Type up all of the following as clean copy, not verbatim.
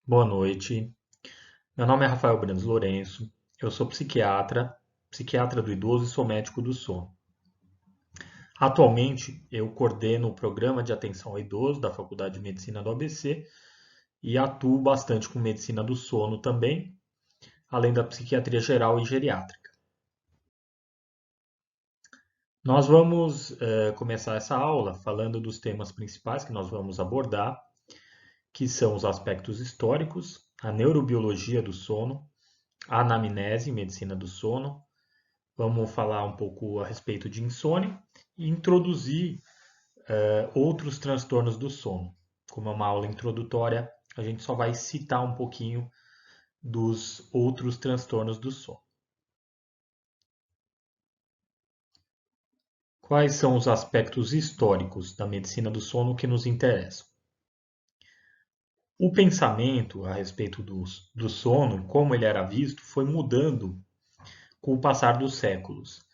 Boa noite. Meu nome é Rafael Brandes Lourenço. Eu sou psiquiatra, psiquiatra do idoso e sou médico do sono. Atualmente, eu coordeno o programa de atenção ao idoso da Faculdade de Medicina do ABC e atuo bastante com medicina do sono também, além da psiquiatria geral e geriátrica. Nós vamos começar essa aula falando dos temas principais que nós vamos abordar, que são os aspectos históricos, a neurobiologia do sono, a anamnese, medicina do sono. Vamos falar um pouco a respeito de insônia e introduzir outros transtornos do sono. Como é uma aula introdutória, a gente só vai citar um pouquinho dos outros transtornos do sono. Quais são os aspectos históricos da medicina do sono que nos interessam? O pensamento a respeito do sono, como ele era visto, foi mudando com o passar dos séculos.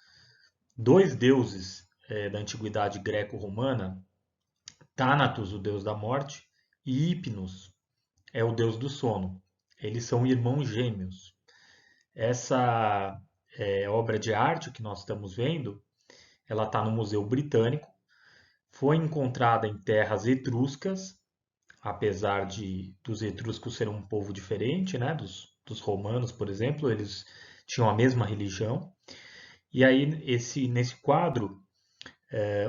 Dois deuses da antiguidade greco-romana, Thanatos, o deus da morte, e Hipnos é o deus do sono. Eles são irmãos gêmeos. Essa obra de arte que nós estamos vendo, ela está no Museu Britânico. Foi encontrada em terras etruscas, apesar dos etruscos serem um povo diferente, né, dos romanos, por exemplo, eles tinham a mesma religião. E aí, nesse quadro,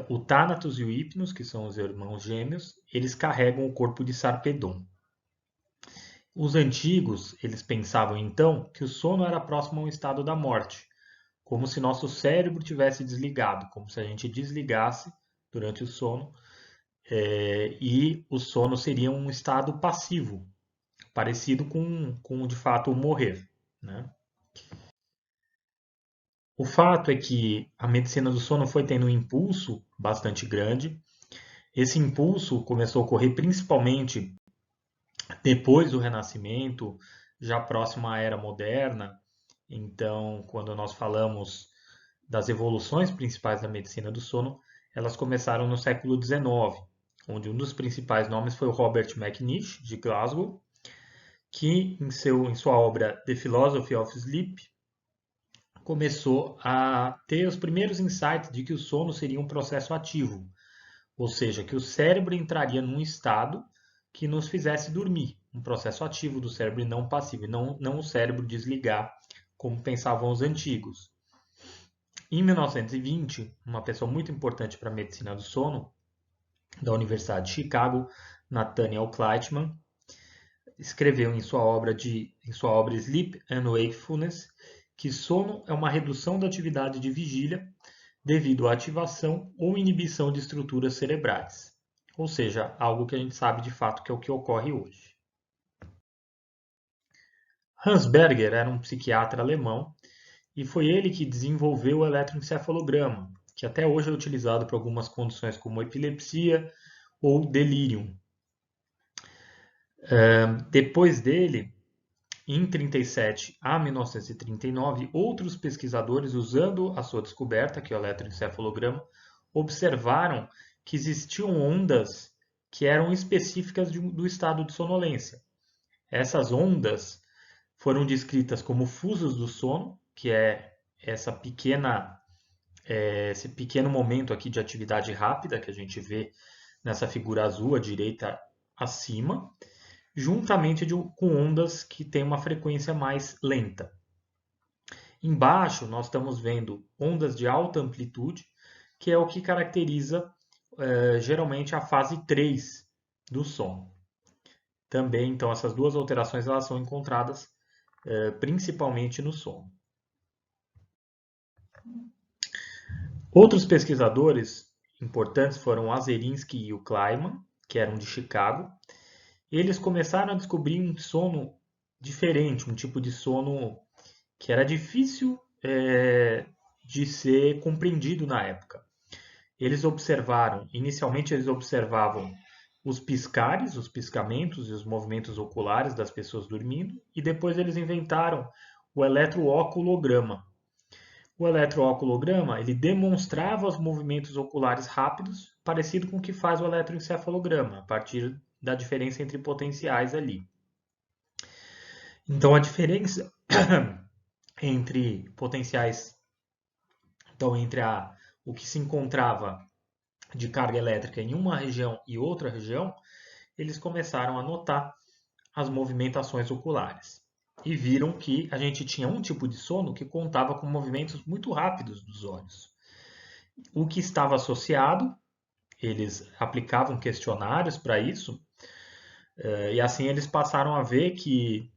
o Thanatos e o Hipnos, que são os irmãos gêmeos, eles carregam o corpo de Sarpedon. Os antigos, eles pensavam então que o sono era próximo ao estado da morte, como se nosso cérebro tivesse desligado, como se a gente desligasse durante o sono, e o sono seria um estado passivo, parecido com de fato o morrer, né? O fato é que a medicina do sono foi tendo um impulso bastante grande. Esse impulso começou a ocorrer principalmente depois do Renascimento, já próximo à Era Moderna. Então, quando nós falamos das evoluções principais da medicina do sono, elas começaram no século XIX, onde um dos principais nomes foi o Robert McNish, de Glasgow, que em sua obra The Philosophy of Sleep começou a ter os primeiros insights de que o sono seria um processo ativo, ou seja, que o cérebro entraria num estado que nos fizesse dormir, um processo ativo do cérebro e não passivo, e não o cérebro desligar, como pensavam os antigos. Em 1920, uma pessoa muito importante para a medicina do sono, da Universidade de Chicago, Nathaniel Kleitman, escreveu em sua obra Sleep and Wakefulness que sono é uma redução da atividade de vigília devido à ativação ou inibição de estruturas cerebrais. Ou seja, algo que a gente sabe de fato que é o que ocorre hoje. Hans Berger era um psiquiatra alemão e foi ele que desenvolveu o eletroencefalograma, que até hoje é utilizado para algumas condições como epilepsia ou delírio. Depois dele, em 37 a 1939, outros pesquisadores, usando a sua descoberta, que é o eletroencefalograma, observaram que existiam ondas que eram específicas do estado de sonolência. Essas ondas foram descritas como fusos do sono, que é esse pequeno momento aqui de atividade rápida que a gente vê nessa figura azul à direita acima, juntamente com ondas que têm uma frequência mais lenta. Embaixo, nós estamos vendo ondas de alta amplitude, que é o que caracteriza geralmente a fase 3 do sono. Também, então, essas duas alterações elas são encontradas principalmente no sono. Outros pesquisadores importantes foram o Azerinsky e o Kleiman, que eram de Chicago. Eles começaram a descobrir um sono diferente, um tipo de sono que era difícil de ser compreendido na época. Inicialmente eles observavam os piscares, os piscamentos e os movimentos oculares das pessoas dormindo, e depois eles inventaram o eletrooculograma. O eletrooculograma, ele demonstrava os movimentos oculares rápidos, parecido com o que faz o eletroencefalograma, a partir da diferença entre potenciais ali. Então, a diferença entre potenciais, então o que se encontrava de carga elétrica em uma região e outra região, eles começaram a notar as movimentações oculares e viram que a gente tinha um tipo de sono que contava com movimentos muito rápidos dos olhos. O que estava associado, eles aplicavam questionários para isso, e assim eles passaram a ver que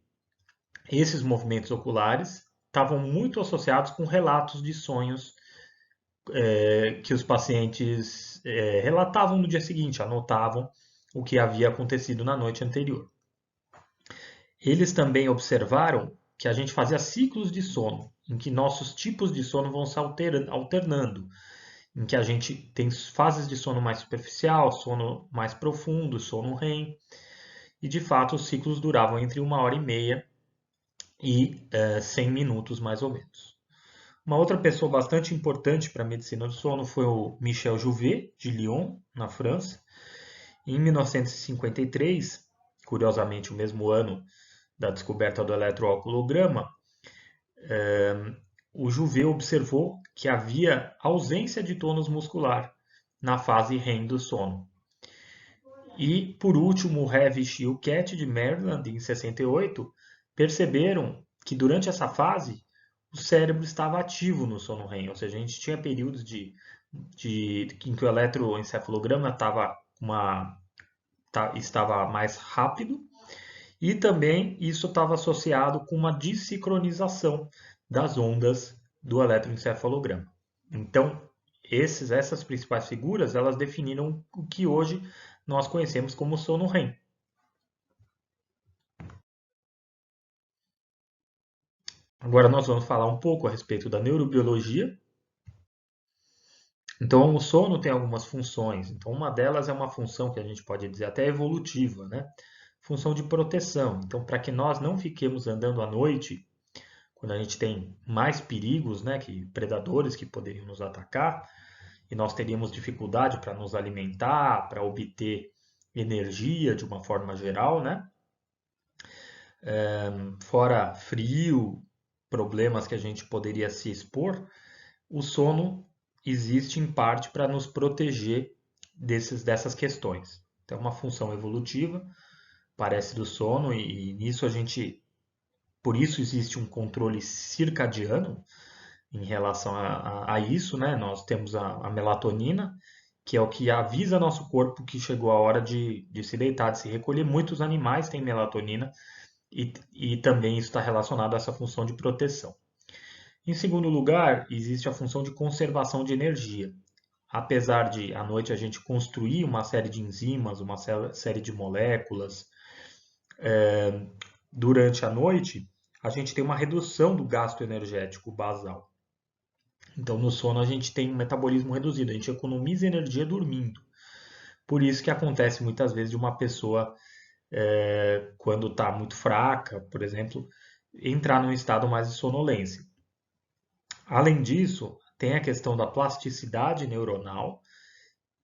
esses movimentos oculares estavam muito associados com relatos de sonhos que os pacientes relatavam no dia seguinte, anotavam o que havia acontecido na noite anterior. Eles também observaram que a gente fazia ciclos de sono, em que nossos tipos de sono vão se alternando, em que a gente tem fases de sono mais superficial, sono mais profundo, sono REM, e de fato os ciclos duravam entre 1 hora e meia e 100 minutos mais ou menos. Uma outra pessoa bastante importante para a medicina do sono foi o Michel Jouvet, de Lyon, na França. Em 1953, curiosamente o mesmo ano da descoberta do eletroalcoolograma, o Jouvet observou que havia ausência de tônus muscular na fase REM do sono. E, por último, o Hewish e o Cat, de Maryland, em 68, perceberam que durante essa fase o cérebro estava ativo no sono REM, ou seja, a gente tinha períodos em que o eletroencefalograma estava mais rápido e também isso estava associado com uma desincronização das ondas do eletroencefalograma. Então, essas principais figuras, elas definiram o que hoje nós conhecemos como sono REM. Agora nós vamos falar um pouco a respeito da neurobiologia. Então, o sono tem algumas funções. Então, uma delas é uma função que a gente pode dizer até evolutiva, né? Função de proteção. Então, para que nós não fiquemos andando à noite, quando a gente tem mais perigos, né, que predadores que poderiam nos atacar, e nós teríamos dificuldade para nos alimentar, para obter energia de uma forma geral, né? Fora frio, problemas que a gente poderia se expor, o sono existe em parte para nos proteger dessas questões. Então, é uma função evolutiva, parece do sono, e nisso por isso existe um controle circadiano em relação a isso, né? Nós temos a melatonina, que é o que avisa nosso corpo que chegou a hora de se deitar, de se recolher. Muitos animais têm melatonina e também isso está relacionado a essa função de proteção. Em segundo lugar, existe a função de conservação de energia. Apesar de à noite a gente construir uma série de enzimas, uma série de moléculas, durante a noite a gente tem uma redução do gasto energético basal. Então, no sono a gente tem um metabolismo reduzido, a gente economiza energia dormindo. Por isso que acontece muitas vezes de uma pessoa, quando está muito fraca, por exemplo, entrar num estado mais de sonolência. Além disso, tem a questão da plasticidade neuronal,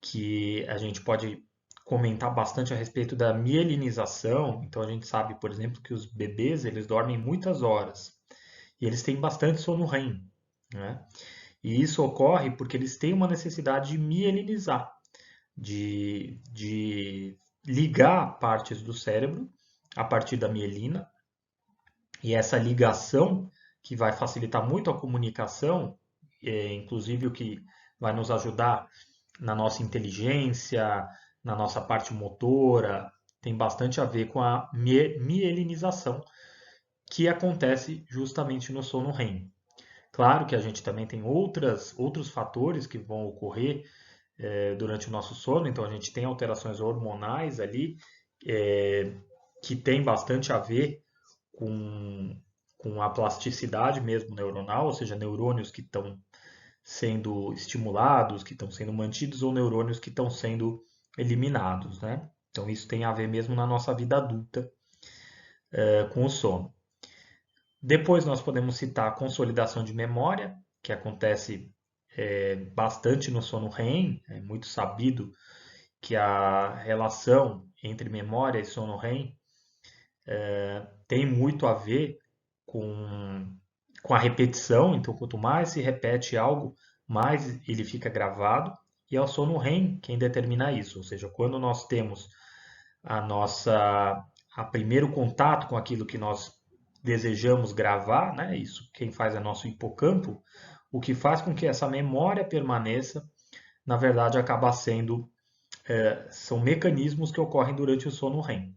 que a gente pode comentar bastante a respeito da mielinização. Então, a gente sabe, por exemplo, que os bebês eles dormem muitas horas e eles têm bastante sono REM, né? E isso ocorre porque eles têm uma necessidade de mielinizar, de ligar partes do cérebro a partir da mielina. E essa ligação, que vai facilitar muito a comunicação, inclusive o que vai nos ajudar na nossa inteligência, na nossa parte motora, tem bastante a ver com a mielinização, que acontece justamente no sono REM. Claro que a gente também tem outros fatores que vão ocorrer durante o nosso sono, então a gente tem alterações hormonais ali, que tem bastante a ver com, com a plasticidade mesmo neuronal, ou seja, neurônios que estão sendo estimulados, que estão sendo mantidos, ou neurônios que estão sendo eliminados, né? Então isso tem a ver mesmo na nossa vida adulta com o sono. Depois nós podemos citar a consolidação de memória, que acontece bastante no sono REM. É muito sabido que a relação entre memória e sono REM tem muito a ver com a repetição. Então, quanto mais se repete algo, mais ele fica gravado. E é o sono REM quem determina isso. Ou seja, quando nós temos a nossa a primeiro contato com aquilo que nós desejamos gravar, né? Isso quem faz é nosso hipocampo, o que faz com que essa memória permaneça, na verdade, acaba sendo são mecanismos que ocorrem durante o sono REM.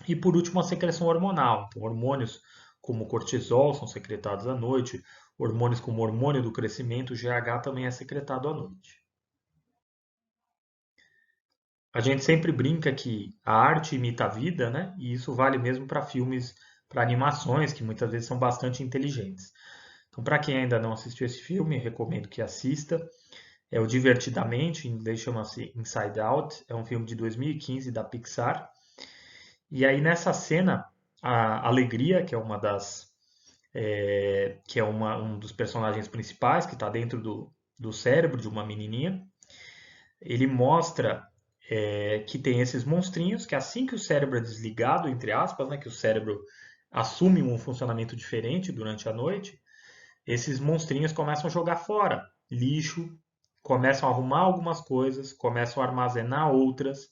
E por último, a secreção hormonal. Então, hormônios como o cortisol são secretados à noite, hormônios como o hormônio do crescimento, o GH, também é secretado à noite. A gente sempre brinca que a arte imita a vida, né? E isso vale mesmo para filmes, para animações, que muitas vezes são bastante inteligentes. Então, para quem ainda não assistiu esse filme, recomendo que assista. É o Divertidamente, em inglês chama-se Inside Out. É um filme de 2015 da Pixar. E aí nessa cena, a Alegria, que é uma das que é um dos personagens principais, que está dentro do cérebro de uma menininha, ele mostra que tem esses monstrinhos, que assim que o cérebro é desligado, entre aspas, né, que o cérebro assume um funcionamento diferente durante a noite, esses monstrinhos começam a jogar fora lixo, começam a arrumar algumas coisas, começam a armazenar outras,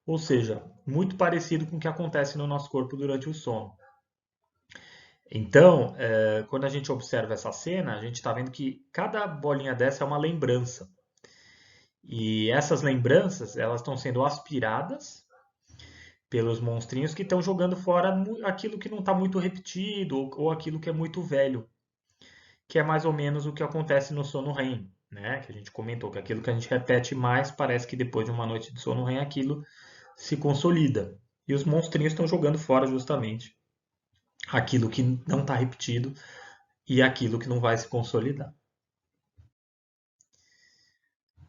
ou seja, muito parecido com o que acontece no nosso corpo durante o sono. Então, quando a gente observa essa cena, a gente está vendo que cada bolinha dessa é uma lembrança. E essas lembranças, elas estão sendo aspiradas pelos monstrinhos que estão jogando fora aquilo que não está muito repetido ou aquilo que é muito velho, que é mais ou menos o que acontece no sono REM, né? Que a gente comentou que aquilo que a gente repete mais parece que depois de uma noite de sono REM aquilo se consolida. E os monstrinhos estão jogando fora justamente aquilo que não está repetido e aquilo que não vai se consolidar.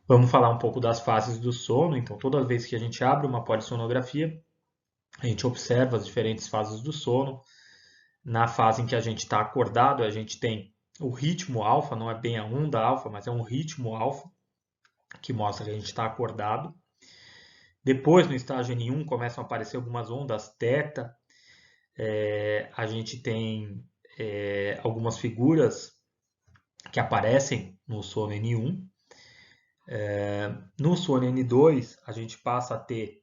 Vamos falar um pouco das fases do sono. Então, toda vez que a gente abre uma polissonografia, a gente observa as diferentes fases do sono. Na fase em que a gente está acordado, a gente tem o ritmo alfa, não é bem a onda alfa, mas é um ritmo alfa, que mostra que a gente está acordado. Depois, no estágio N1, começam a aparecer algumas ondas teta. A gente tem algumas figuras que aparecem no sono N1. No sono N2, a gente passa a ter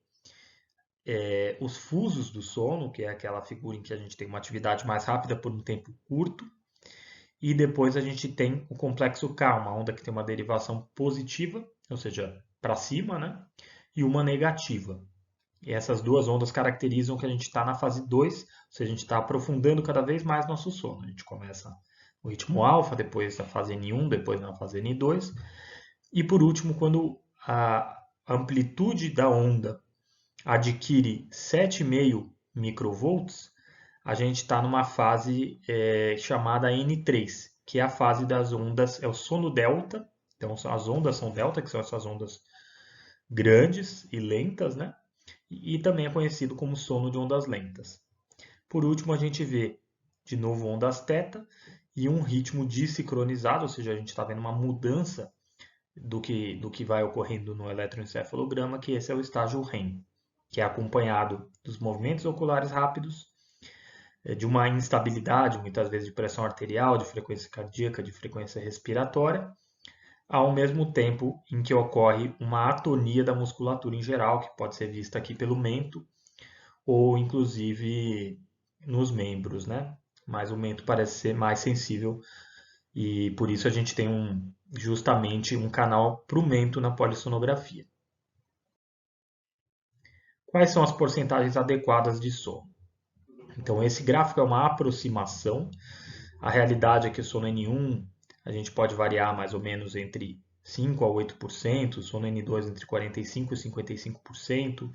os fusos do sono, que é aquela figura em que a gente tem uma atividade mais rápida por um tempo curto. E depois a gente tem o complexo K, uma onda que tem uma derivação positiva, ou seja, para cima, né? E uma negativa. E essas duas ondas caracterizam que a gente está na fase 2, ou seja, a gente está aprofundando cada vez mais nosso sono. A gente começa o ritmo alfa, depois a fase N1, depois na fase N2. E por último, quando a amplitude da onda adquire 7,5 microvolts, a gente está numa fase chamada N3, que é a fase das ondas, é o sono delta. Então, as ondas são delta, que são essas ondas grandes e lentas, né? E também é conhecido como sono de ondas lentas. Por último, a gente vê de novo ondas θ e um ritmo desincronizado, ou seja, a gente está vendo uma mudança do que vai ocorrendo no eletroencefalograma, que esse é o estágio REM, que é acompanhado dos movimentos oculares rápidos, de uma instabilidade, muitas vezes de pressão arterial, de frequência cardíaca, de frequência respiratória, ao mesmo tempo em que ocorre uma atonia da musculatura em geral, que pode ser vista aqui pelo mento ou inclusive nos membros, né? Mas o mento parece ser mais sensível e por isso a gente tem justamente um canal para o mento na polissonografia. Quais são as porcentagens adequadas de sono? Então, esse gráfico é uma aproximação. A realidade é que o sono N1 a gente pode variar mais ou menos entre 5 a 8%, o sono N2 entre 45% e 55%,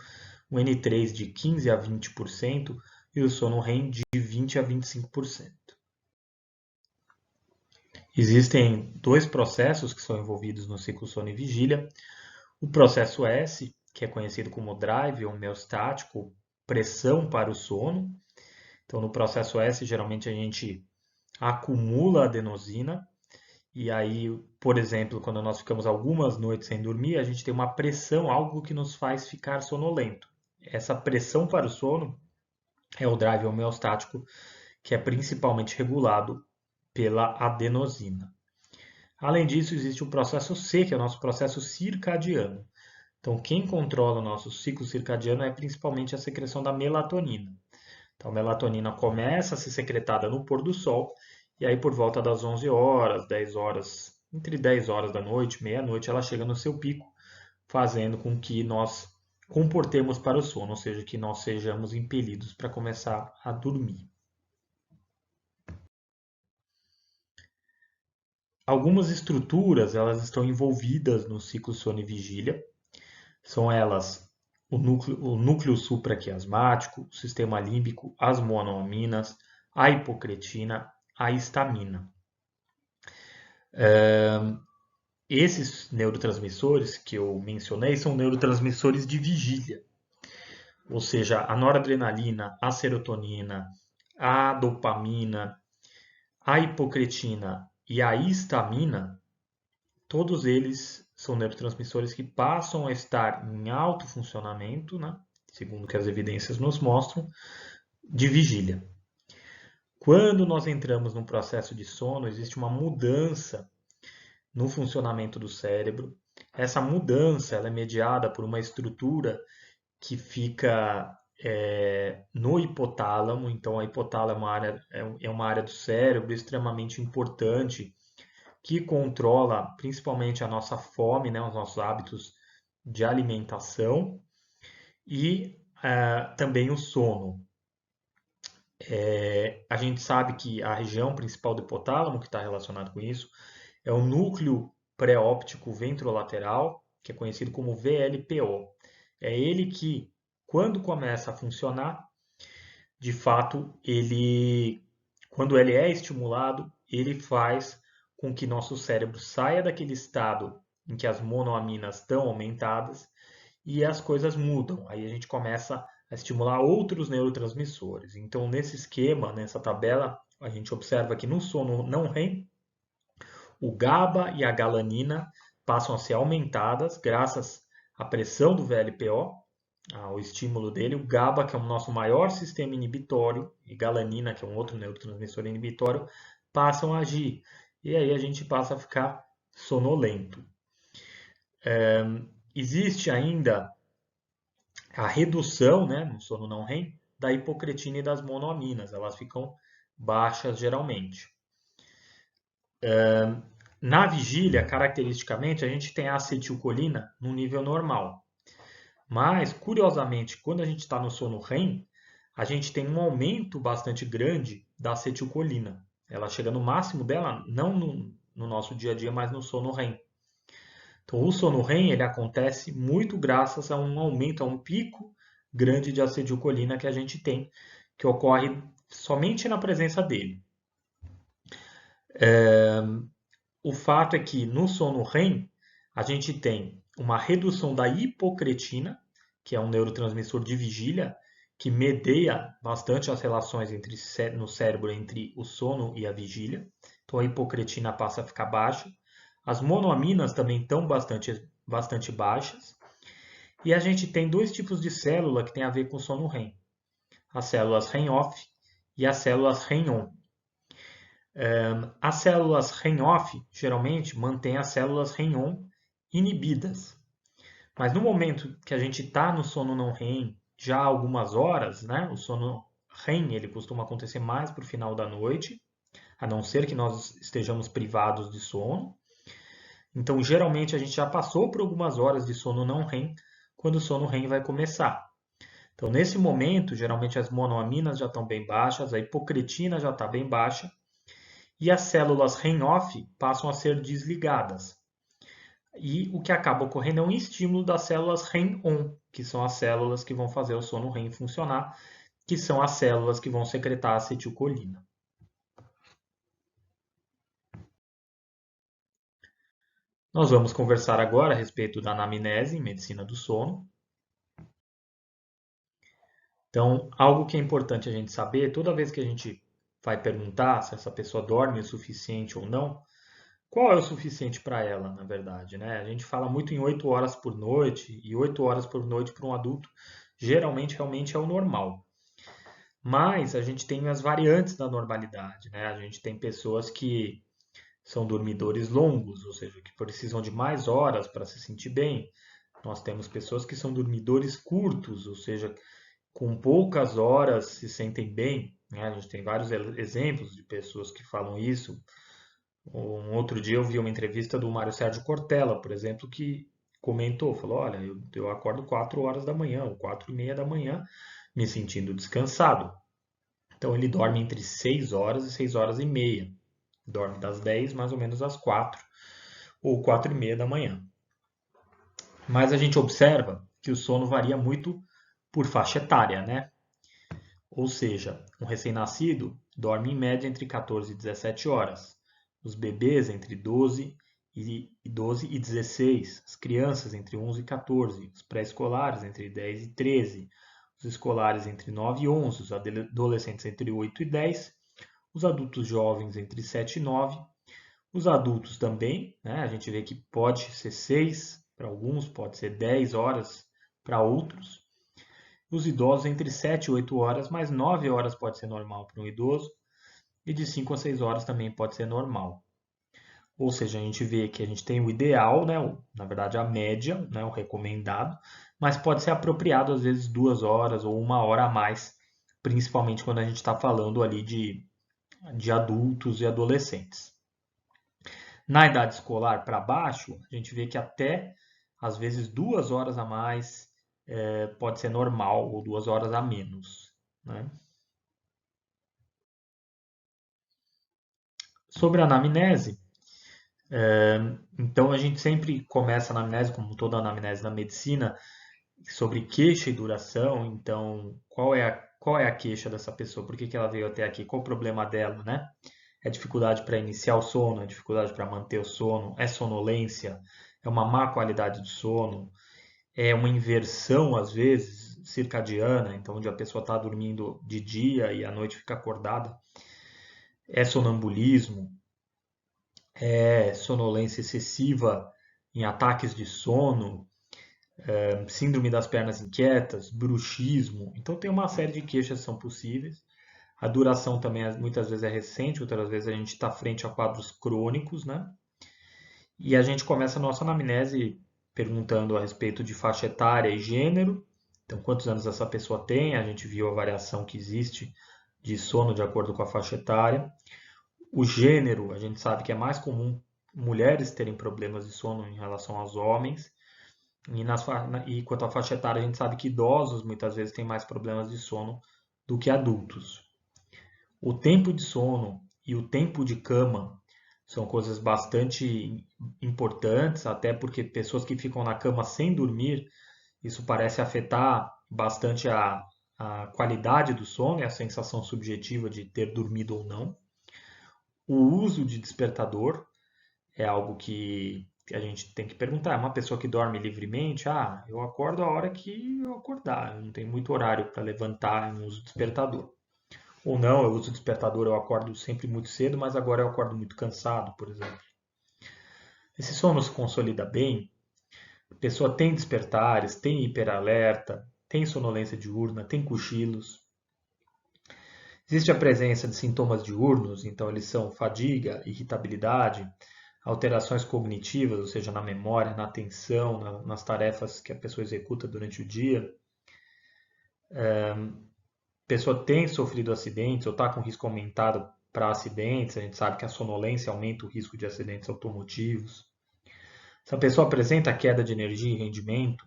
o N3 de 15% a 20% e o sono REM de 20% a 25%. Existem dois processos que são envolvidos no ciclo sono e vigília. O processo S, que é conhecido como drive homeostático, pressão para o sono. Então, no processo S, geralmente a gente acumula adenosina e aí, por exemplo, quando nós ficamos algumas noites sem dormir, a gente tem uma pressão, algo que nos faz ficar sonolento. Essa pressão para o sono é o drive homeostático, que é principalmente regulado pela adenosina. Além disso, existe o processo C, que é o nosso processo circadiano. Então, quem controla o nosso ciclo circadiano é principalmente a secreção da melatonina. Então, a melatonina começa a ser secretada no pôr do sol, e aí por volta das 11 horas, 10 horas, entre 10 horas da noite, meia-noite, ela chega no seu pico, fazendo com que nós comportemos para o sono, ou seja, que nós sejamos impelidos para começar a dormir. Algumas estruturas, elas estão envolvidas no ciclo sono e vigília. São elas o núcleo supraquiasmático, o sistema límbico, as monoaminas, a hipocretina, a histamina. Esses neurotransmissores que eu mencionei são neurotransmissores de vigília, ou seja, a noradrenalina, a serotonina, a dopamina, a hipocretina e a histamina, todos eles são neurotransmissores que passam a estar em alto funcionamento, né, segundo o que as evidências nos mostram, de vigília. Quando nós entramos num processo de sono, existe uma mudança no funcionamento do cérebro. Essa mudança ela é mediada por uma estrutura que fica no hipotálamo. Então, a hipotálamo é uma área do cérebro extremamente importante que controla principalmente a nossa fome, né, os nossos hábitos de alimentação e também o sono. A gente sabe que a região principal do hipotálamo, que está relacionado com isso, é o núcleo pré-óptico ventrolateral, que é conhecido como VLPO. É ele que, quando começa a funcionar, de fato, quando ele é estimulado, ele faz com que nosso cérebro saia daquele estado em que as monoaminas estão aumentadas e as coisas mudam. Aí a gente começa a estimular outros neurotransmissores. Então, nesse esquema, nessa tabela, a gente observa que no sono não REM, o GABA e a galanina passam a ser aumentadas graças à pressão do VLPO, ao estímulo dele. O GABA, que é o nosso maior sistema inibitório, e galanina, que é um outro neurotransmissor inibitório, passam a agir. E aí a gente passa a ficar sonolento. Existe ainda a redução, né, no sono não REM, da hipocretina e das monoaminas. Elas ficam baixas geralmente. Na vigília, caracteristicamente, a gente tem a acetilcolina no nível normal. Mas, curiosamente, quando a gente está no sono REM, a gente tem um aumento bastante grande da acetilcolina. Ela chega no máximo dela, não no nosso dia a dia, mas no sono REM. Então, o sono REM ele acontece muito graças a um aumento, a um pico grande de acetilcolina que a gente tem, que ocorre somente na presença dele. O fato é que no sono REM a gente tem uma redução da hipocretina, que é um neurotransmissor de vigília, que medeia bastante as relações no cérebro entre o sono e a vigília. Então a hipocretina passa a ficar baixa. As monoaminas também estão bastante baixas. E a gente tem dois tipos de célula que tem a ver com o sono REM. As células REM-off e as células REM-on. As células REM-off geralmente mantêm as células REM-on inibidas. Mas no momento que a gente está no sono não REM, já há algumas horas, né, o sono REM ele costuma acontecer mais para o final da noite, a não ser que nós estejamos privados de sono. Então, geralmente, a gente já passou por algumas horas de sono não REM, quando o sono REM vai começar. Então, nesse momento, geralmente as monoaminas já estão bem baixas, a hipocretina já está bem baixa, e as células REM-off passam a ser desligadas. E o que acaba ocorrendo é um estímulo das células REM-on, que são as células que vão fazer o sono REM funcionar, que são as células que vão secretar acetilcolina. Nós vamos conversar agora a respeito da anamnese em medicina do sono. Então, algo que é importante a gente saber, toda vez que a gente vai perguntar se essa pessoa dorme o suficiente ou não, qual é o suficiente para ela, na verdade, né? A gente fala muito em 8 horas por noite, e 8 horas por noite para um adulto geralmente realmente é o normal. Mas a gente tem as variantes da normalidade, né? A gente tem pessoas que são dormidores longos, ou seja, que precisam de mais horas para se sentir bem. Nós temos pessoas que são dormidores curtos, ou seja, com poucas horas se sentem bem, né? A gente tem vários exemplos de pessoas que falam isso. Um outro dia eu vi uma entrevista do Mário Sérgio Cortella, por exemplo, que comentou, falou, olha, eu acordo 4 horas da manhã, ou 4:30 da manhã, me sentindo descansado. Então ele dorme entre 6 horas e 6 horas e meia. Dorme das 10 mais ou menos às 4 ou 4:30 da manhã. Mas a gente observa que o sono varia muito por faixa etária, né? Ou seja, um recém-nascido dorme em média entre 14 e 17 horas. Os bebês entre 12 e 16. As crianças entre 11 e 14. Os pré-escolares entre 10 e 13. Os escolares entre 9 e 11. Os adolescentes entre 8 e 10. Os adultos jovens entre 7 e 9. Os adultos também, né? A gente vê que pode ser 6 para alguns, pode ser 10 horas para outros. Os idosos entre 7 e 8 horas, mas 9 horas pode ser normal para um idoso, e de 5 a 6 horas também pode ser normal. Ou seja, a gente vê que a gente tem o ideal, né? Na verdade a média, né? O recomendado, mas pode ser apropriado às vezes 2 horas ou 1 hora a mais, principalmente quando a gente está falando ali de adultos e adolescentes. Na idade escolar para baixo, a gente vê que até às vezes 2 horas a mais pode ser normal ou 2 horas a menos, né? Sobre a anamnese, então a gente sempre começa a anamnese, como toda anamnese na medicina, sobre queixa e duração. Então, qual é a queixa dessa pessoa? Por que que ela veio até aqui? Qual o problema dela, né? É dificuldade para iniciar o sono? É dificuldade para manter o sono? É sonolência? É uma má qualidade de sono? É uma inversão, às vezes, circadiana, então onde a pessoa está dormindo de dia e à noite fica acordada? É sonambulismo? É sonolência excessiva em ataques de sono? Síndrome das pernas inquietas? Bruxismo? Então tem uma série de queixas que são possíveis. A duração também muitas vezes é recente, outras vezes a gente está frente a quadros crônicos, né? E a gente começa a nossa anamnese perguntando a respeito de faixa etária e gênero. Então, quantos anos essa pessoa tem? A gente viu a variação que existe de sono de acordo com a faixa etária. O gênero, a gente sabe que é mais comum mulheres terem problemas de sono em relação aos homens. E quanto à faixa etária, a gente sabe que idosos muitas vezes têm mais problemas de sono do que adultos. O tempo de sono e o tempo de cama são coisas bastante importantes, até porque pessoas que ficam na cama sem dormir, isso parece afetar bastante a qualidade do sono e a sensação subjetiva de ter dormido ou não. O uso de despertador é algo que a gente tem que perguntar. É uma pessoa que dorme livremente? Ah, eu acordo a hora que eu acordar, eu não tenho muito horário para levantar e não uso despertador. Ou não, eu uso despertador, eu acordo sempre muito cedo, mas agora eu acordo muito cansado, por exemplo. Esse sono se consolida bem, a pessoa tem despertares, tem hiperalerta, tem sonolência diurna, tem cochilos. Existe a presença de sintomas diurnos, então eles são fadiga, irritabilidade, alterações cognitivas, ou seja, na memória, na atenção, nas tarefas que a pessoa executa durante o dia. A pessoa tem sofrido acidentes ou está com risco aumentado para acidentes, a gente sabe que a sonolência aumenta o risco de acidentes automotivos. Se a pessoa apresenta queda de energia e rendimento,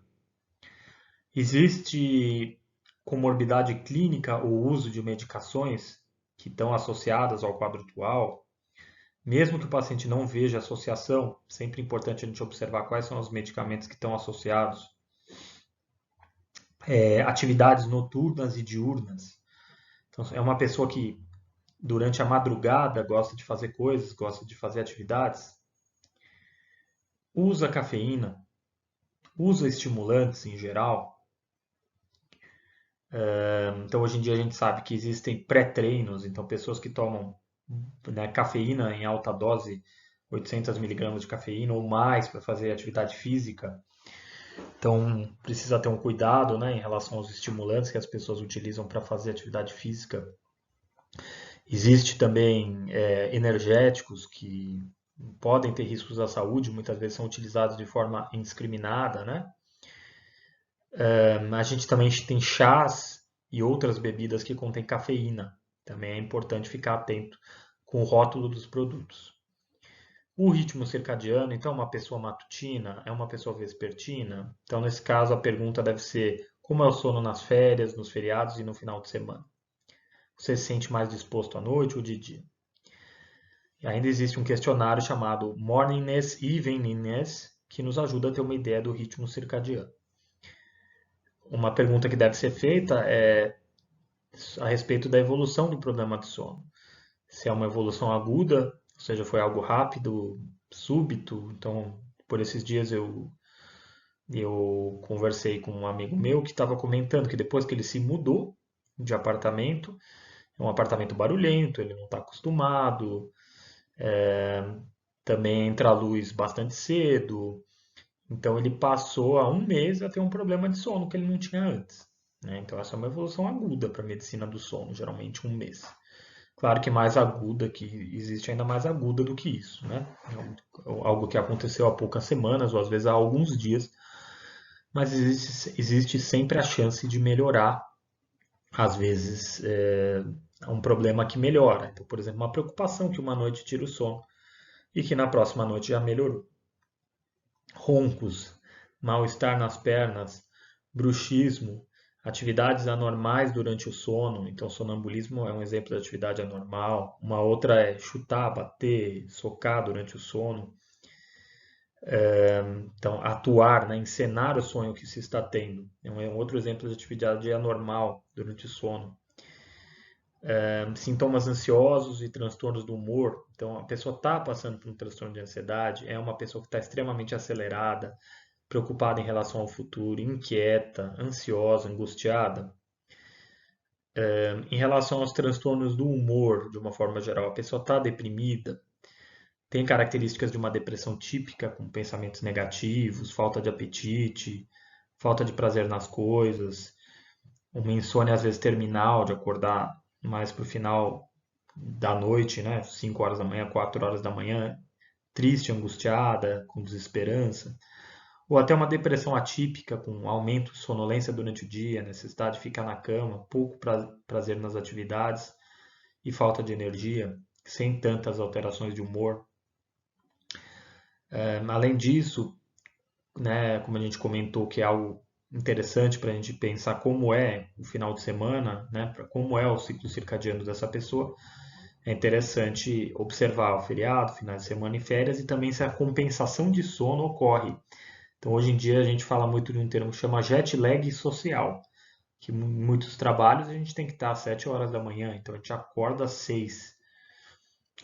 existe comorbidade clínica ou uso de medicações que estão associadas ao quadro atual. Mesmo que o paciente não veja associação, sempre é importante a gente observar quais são os medicamentos que estão associados. Atividades noturnas e diurnas. Então, é uma pessoa que durante a madrugada gosta de fazer coisas, gosta de fazer atividades, usa cafeína, usa estimulantes em geral. Então, hoje em dia a gente sabe que existem pré-treinos, então pessoas que tomam, né, cafeína em alta dose, 800 miligramas de cafeína ou mais para fazer atividade física. Então, precisa ter um cuidado, né, em relação aos estimulantes que as pessoas utilizam para fazer atividade física. Existe também energéticos que podem ter riscos à saúde, muitas vezes são utilizados de forma indiscriminada, né? A gente também tem chás e outras bebidas que contêm cafeína. Também é importante ficar atento com o rótulo dos produtos. O ritmo circadiano, então, uma pessoa matutina é uma pessoa vespertina? Então, nesse caso, a pergunta deve ser: como é o sono nas férias, nos feriados e no final de semana? Você se sente mais disposto à noite ou de dia? E ainda existe um questionário chamado Morningness e Eveningness, que nos ajuda a ter uma ideia do ritmo circadiano. Uma pergunta que deve ser feita é a respeito da evolução do problema de sono. Se é uma evolução aguda, ou seja, foi algo rápido, súbito. Então, por esses dias eu conversei com um amigo meu que estava comentando que depois que ele se mudou de apartamento, é um apartamento barulhento, ele não está acostumado, também entra a luz bastante cedo, então ele passou há um mês a ter um problema de sono que ele não tinha antes, né? Então essa é uma evolução aguda para a medicina do sono, geralmente um mês. Claro que mais aguda, que existe ainda mais aguda do que isso, né? É algo que aconteceu há poucas semanas ou às vezes há alguns dias, mas existe sempre a chance de melhorar. Às vezes é um problema que melhora. Então, por exemplo, uma preocupação que uma noite tira o sono e que na próxima noite já melhorou. Roncos, mal-estar nas pernas, bruxismo, atividades anormais durante o sono. Então, sonambulismo é um exemplo de atividade anormal. Uma outra é chutar, bater, socar durante o sono. Então, atuar, né, encenar o sonho que se está tendo. É um outro exemplo de atividade anormal durante o sono. Sintomas ansiosos e transtornos do humor. Então, a pessoa está passando por um transtorno de ansiedade, é uma pessoa que está extremamente acelerada, preocupada em relação ao futuro, inquieta, ansiosa, angustiada. Em relação aos transtornos do humor, de uma forma geral, a pessoa está deprimida, tem características de uma depressão típica, com pensamentos negativos, falta de apetite, falta de prazer nas coisas, uma insônia às vezes terminal, de acordar mais para o final da noite, né? 5 horas da manhã, 4 horas da manhã, triste, angustiada, com desesperança. Ou até uma depressão atípica, com aumento de sonolência durante o dia, necessidade de ficar na cama, pouco prazer nas atividades e falta de energia, sem tantas alterações de humor. Além disso, né, como a gente comentou, que é algo interessante para a gente pensar como é o final de semana, né, como é o ciclo circadiano dessa pessoa, é interessante observar o feriado, finais de semana e férias e também se a compensação de sono ocorre. Então, hoje em dia, a gente fala muito de um termo que chama jet lag social, que em muitos trabalhos a gente tem que estar às 7 horas da manhã, então a gente acorda às 6.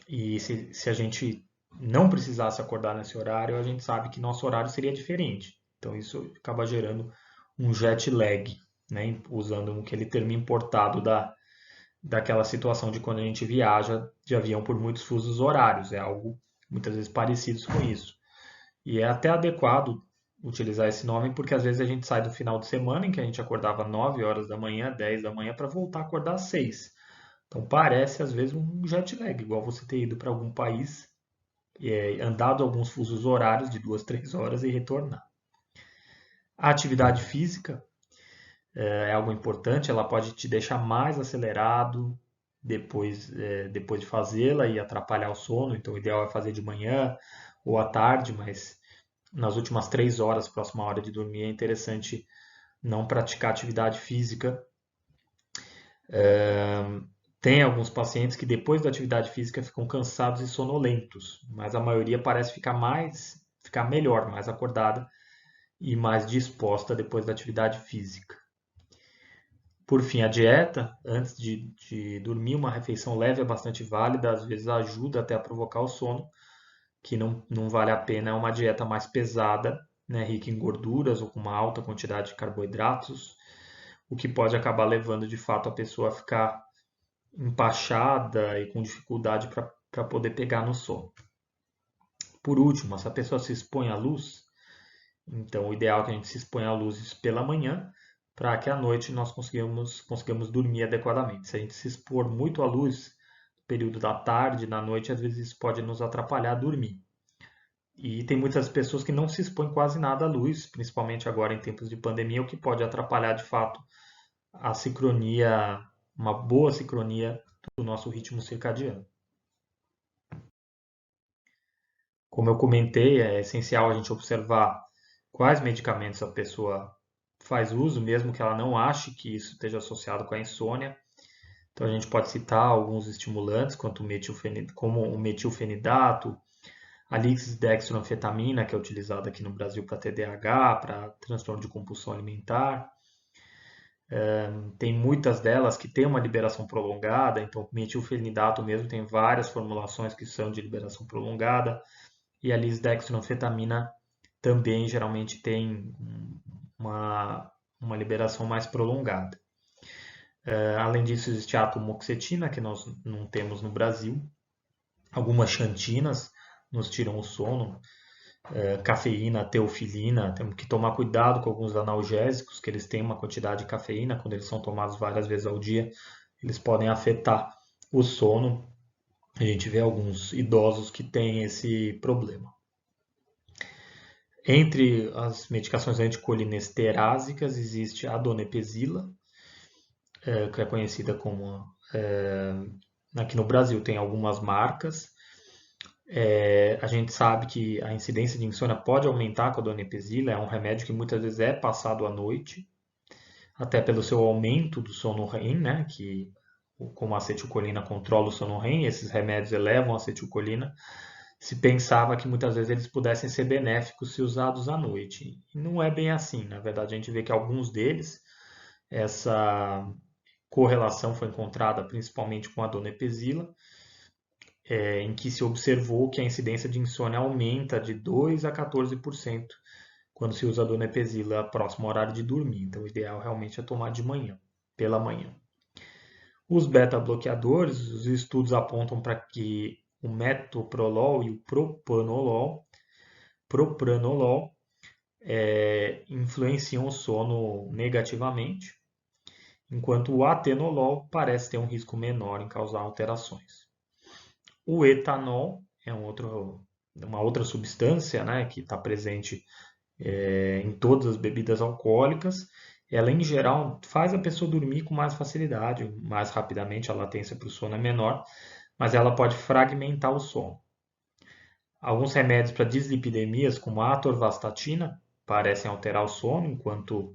E se a gente não precisasse acordar nesse horário, a gente sabe que nosso horário seria diferente. Então, isso acaba gerando um jet lag, né? Usando aquele termo importado daquela situação de quando a gente viaja de avião por muitos fusos horários. É algo muitas vezes parecido com isso. E é até adequado utilizar esse nome porque às vezes a gente sai do final de semana em que a gente acordava 9 horas da manhã, 10 da manhã para voltar a acordar às 6. Então parece às vezes um jet lag, igual você ter ido para algum país, andado alguns fusos horários de 2, 3 horas e retornar. A atividade física é algo importante, ela pode te deixar mais acelerado depois de fazê-la e atrapalhar o sono. Então, o ideal é fazer de manhã ou à tarde, mas nas últimas 3 horas, próxima hora de dormir, é interessante não praticar atividade física. Tem alguns pacientes que depois da atividade física ficam cansados e sonolentos, mas a maioria parece ficar melhor, mais acordada e mais disposta depois da atividade física. Por fim, a dieta, antes de dormir, uma refeição leve é bastante válida, às vezes ajuda até a provocar o sono, que não vale a pena é uma dieta mais pesada, né, rica em gorduras ou com uma alta quantidade de carboidratos, o que pode acabar levando de fato a pessoa a ficar empachada e com dificuldade para poder pegar no sono. Por último, se a pessoa se expõe à luz, Então, o ideal é que a gente se exponha a luzes pela manhã, para que à noite nós consigamos dormir adequadamente. Se a gente se expor muito à luz, no período da tarde, na noite, às vezes isso pode nos atrapalhar a dormir. E tem muitas pessoas que não se expõem quase nada à luz, principalmente agora em tempos de pandemia, o que pode atrapalhar de fato a sincronia, uma boa sincronia do nosso ritmo circadiano. Como eu comentei, é essencial a gente observar quais medicamentos a pessoa faz uso, mesmo que ela não ache que isso esteja associado com a insônia. Então a gente pode citar alguns estimulantes, como o metilfenidato, a lisdextroanfetamina, que é utilizada aqui no Brasil para TDAH, para transtorno de compulsão alimentar. Tem muitas delas que têm uma liberação prolongada, então o metilfenidato mesmo tem várias formulações que são de liberação prolongada, e a lisdextroanfetamina também geralmente tem uma liberação mais prolongada. Além disso, existe a atomoxetina, que nós não temos no Brasil. Algumas xantinas nos tiram o sono. Cafeína, teofilina. Temos que tomar cuidado com alguns analgésicos, que eles têm uma quantidade de cafeína. Quando eles são tomados várias vezes ao dia, eles podem afetar o sono. A gente vê alguns idosos que têm esse problema. Entre as medicações anticolinesterásicas existe a donepezila, que é conhecida como... aqui no Brasil tem algumas marcas. A gente sabe que a incidência de insônia pode aumentar com a donepezila, é um remédio que muitas vezes é passado à noite, até pelo seu aumento do sono REM, né, que como a acetilcolina controla o sono REM, esses remédios elevam a acetilcolina, se pensava que muitas vezes eles pudessem ser benéficos se usados à noite. E não é bem assim, na verdade a gente vê que alguns deles, essa correlação foi encontrada principalmente com a donepezila, em que se observou que a incidência de insônia aumenta de 2 a 14% quando se usa a donepezila próximo ao horário de dormir. Então, o ideal realmente é tomar de manhã, pela manhã. Os beta-bloqueadores, os estudos apontam para que o metoprolol e o propranolol influenciam o sono negativamente, enquanto o atenolol parece ter um risco menor em causar alterações. O etanol é uma outra substância, né, que está presente em todas as bebidas alcoólicas. Ela, em geral, faz a pessoa dormir com mais facilidade, mais rapidamente, a latência para o sono é menor, mas ela pode fragmentar o sono. Alguns remédios para dislipidemias, como a atorvastatina, parecem alterar o sono, enquanto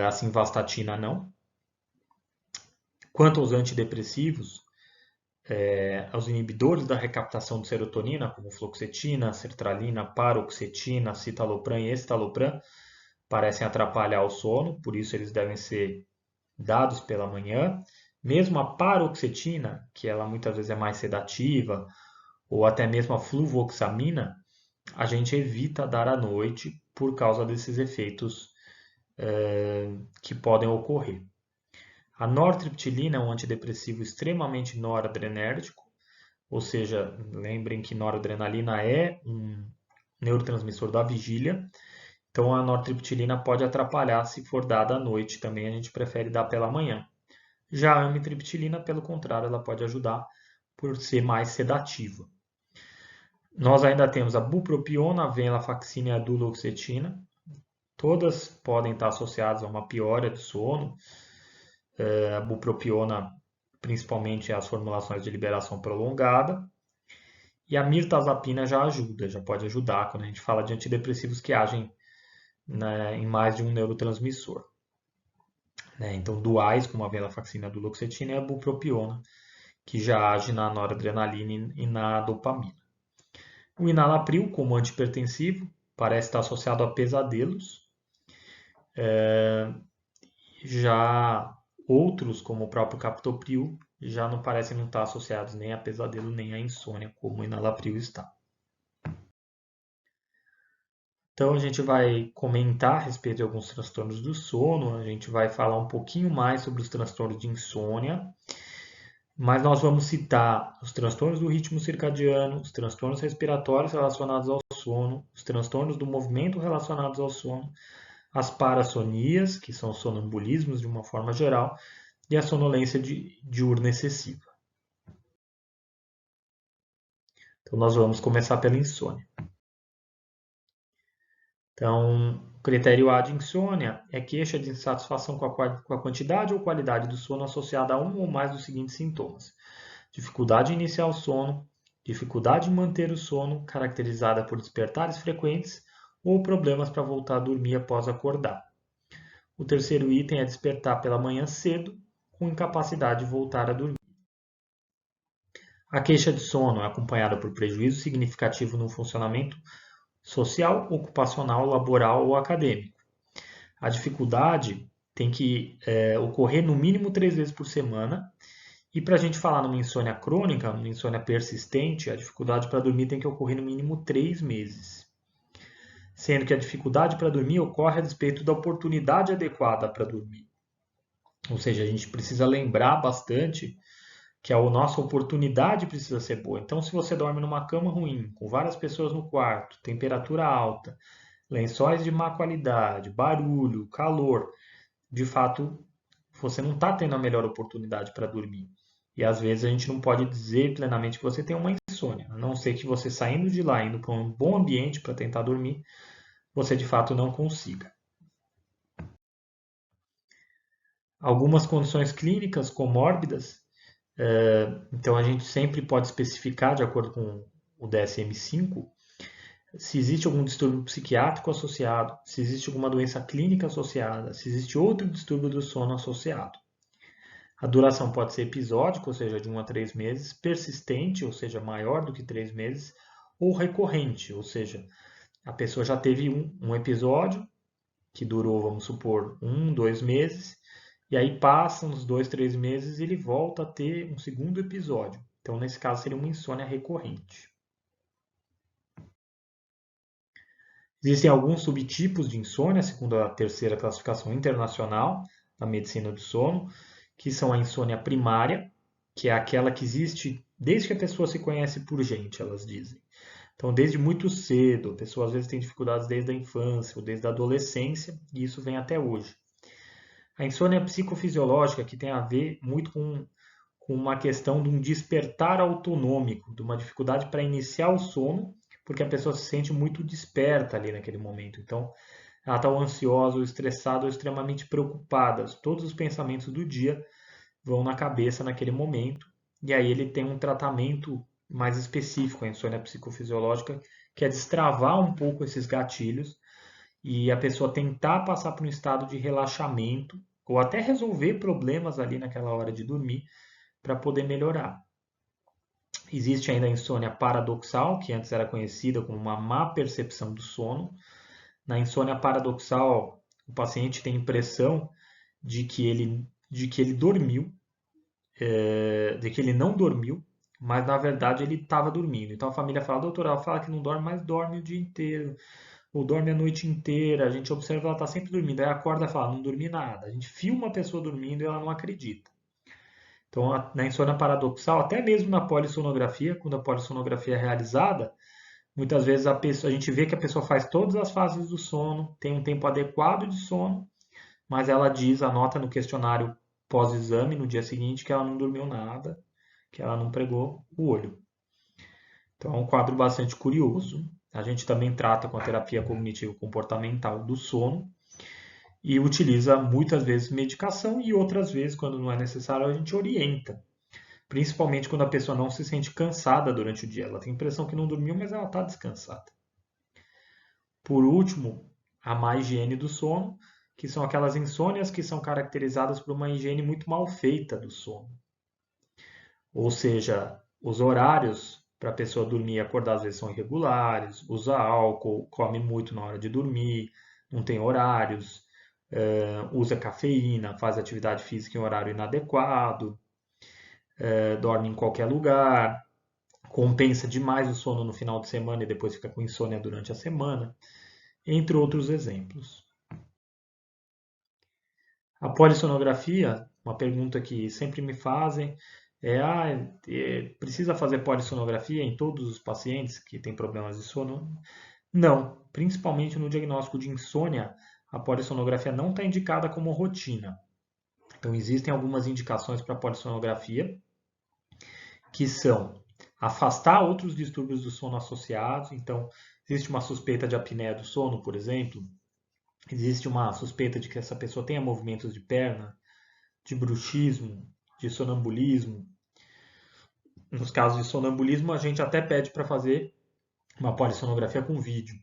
a simvastatina não. Quanto aos antidepressivos, aos inibidores da recaptação de serotonina, como fluoxetina, sertralina, paroxetina, citalopram e escitalopram, parecem atrapalhar o sono, por isso eles devem ser dados pela manhã. Mesmo a paroxetina, que ela muitas vezes é mais sedativa, ou até mesmo a fluvoxamina, a gente evita dar à noite por causa desses efeitos que podem ocorrer. A nortriptilina é um antidepressivo extremamente noradrenérgico, ou seja, lembrem que noradrenalina é um neurotransmissor da vigília, então a nortriptilina pode atrapalhar se for dada à noite, também a gente prefere dar pela manhã. Já a amitriptilina, pelo contrário, ela pode ajudar por ser mais sedativa. Nós ainda temos a bupropiona, a venlafaxina e a duloxetina. Todas podem estar associadas a uma piora de sono. A bupropiona, principalmente as formulações de liberação prolongada. E a mirtazapina já ajuda, já pode ajudar quando a gente fala de antidepressivos que agem, né, em mais de um neurotransmissor. Então, duais, como a venlafaxina e a duloxetina, e a bupropiona, que já age na noradrenalina e na dopamina. O enalapril, como antihipertensivo, parece estar associado a pesadelos. Já outros, como o próprio captopril, já não parecem não estar associados nem a pesadelo nem a insônia, como o enalapril está. Então a gente vai comentar a respeito de alguns transtornos do sono, a gente vai falar um pouquinho mais sobre os transtornos de insônia. Mas nós vamos citar os transtornos do ritmo circadiano, os transtornos respiratórios relacionados ao sono, os transtornos do movimento relacionados ao sono, as parassonias, que são sonambulismos de uma forma geral, e a sonolência diurna excessiva. Então, nós vamos começar pela insônia. Então, o critério A de insônia é queixa de insatisfação com a quantidade ou qualidade do sono associada a um ou mais dos seguintes sintomas: dificuldade em iniciar o sono, dificuldade em manter o sono, caracterizada por despertares frequentes ou problemas para voltar a dormir após acordar. O terceiro item é despertar pela manhã cedo, com incapacidade de voltar a dormir. A queixa de sono é acompanhada por prejuízo significativo no funcionamento social, ocupacional, laboral ou acadêmico. A dificuldade tem que ocorrer no mínimo 3 vezes por semana. E para a gente falar numa insônia crônica, numa insônia persistente, a dificuldade para dormir tem que ocorrer no mínimo 3 meses. Sendo que a dificuldade para dormir ocorre a despeito da oportunidade adequada para dormir. Ou seja, a gente precisa lembrar bastante que a nossa oportunidade precisa ser boa. Então, se você dorme numa cama ruim, com várias pessoas no quarto, temperatura alta, lençóis de má qualidade, barulho, calor, de fato, você não está tendo a melhor oportunidade para dormir. E às vezes a gente não pode dizer plenamente que você tem uma insônia, a não ser que você saindo de lá, indo para um bom ambiente para tentar dormir, você de fato não consiga. Algumas condições clínicas comórbidas, então a gente sempre pode especificar, de acordo com o DSM-5, se existe algum distúrbio psiquiátrico associado, se existe alguma doença clínica associada, se existe outro distúrbio do sono associado. A duração pode ser episódica, ou seja, de 1 a 3 meses, persistente, ou seja, maior do que 3 meses, ou recorrente, ou seja, a pessoa já teve um episódio que durou, vamos supor, 1, 2 meses, e aí passam uns 2, 3 meses e ele volta a ter um segundo episódio. Então, nesse caso, seria uma insônia recorrente. Existem alguns subtipos de insônia, segundo a terceira classificação internacional da medicina do sono, que são a insônia primária, que é aquela que existe desde que a pessoa se conhece por gente, elas dizem. Então, desde muito cedo, a pessoa às vezes tem dificuldades desde a infância ou desde a adolescência, e isso vem até hoje. A insônia psicofisiológica, que tem a ver muito com uma questão de um despertar autonômico, de uma dificuldade para iniciar o sono, porque a pessoa se sente muito desperta ali naquele momento. Então, ela está ou ansiosa, ou estressada, ou extremamente preocupada. Todos os pensamentos do dia vão na cabeça naquele momento. E aí ele tem um tratamento mais específico, a insônia psicofisiológica, que é destravar um pouco esses gatilhos e a pessoa tentar passar por um estado de relaxamento ou até resolver problemas ali naquela hora de dormir para poder melhorar. Existe ainda a insônia paradoxal, que antes era conhecida como uma má percepção do sono. Na insônia paradoxal, o paciente tem a impressão de que ele dormiu, de que ele não dormiu, mas na verdade ele estava dormindo. Então a família fala, doutora, ela fala que não dorme, mas dorme o dia inteiro, ou dorme a noite inteira. A gente observa que ela está sempre dormindo. Aí acorda e fala, não dormi nada. A gente filma a pessoa dormindo e ela não acredita. Então, na insônia paradoxal, até mesmo na polissonografia, quando a polissonografia é realizada, muitas vezes a gente vê que a pessoa faz todas as fases do sono, tem um tempo adequado de sono, mas ela anota no questionário pós-exame, no dia seguinte, que ela não dormiu nada, que ela não pregou o olho. Então, é um quadro bastante curioso. A gente também trata com a terapia cognitivo-comportamental do sono e utiliza muitas vezes medicação e outras vezes, quando não é necessário, a gente orienta. Principalmente quando a pessoa não se sente cansada durante o dia. Ela tem a impressão que não dormiu, mas ela está descansada. Por último, a má higiene do sono, que são aquelas insônias que são caracterizadas por uma higiene muito mal feita do sono. Ou seja, os horários para a pessoa dormir e acordar às vezes são irregulares, usa álcool, come muito na hora de dormir, não tem horários, usa cafeína, faz atividade física em horário inadequado, dorme em qualquer lugar, compensa demais o sono no final de semana e depois fica com insônia durante a semana, entre outros exemplos. A polissonografia, uma pergunta que sempre me fazem, Precisa fazer polissonografia em todos os pacientes que têm problemas de sono? Não, principalmente no diagnóstico de insônia, a polissonografia não está indicada como rotina. Então, existem algumas indicações para polissonografia, que são afastar outros distúrbios do sono associados. Então, existe uma suspeita de apneia do sono, por exemplo, existe uma suspeita de que essa pessoa tenha movimentos de perna, de bruxismo, de sonambulismo. Nos casos de sonambulismo, a gente até pede para fazer uma polissonografia com vídeo.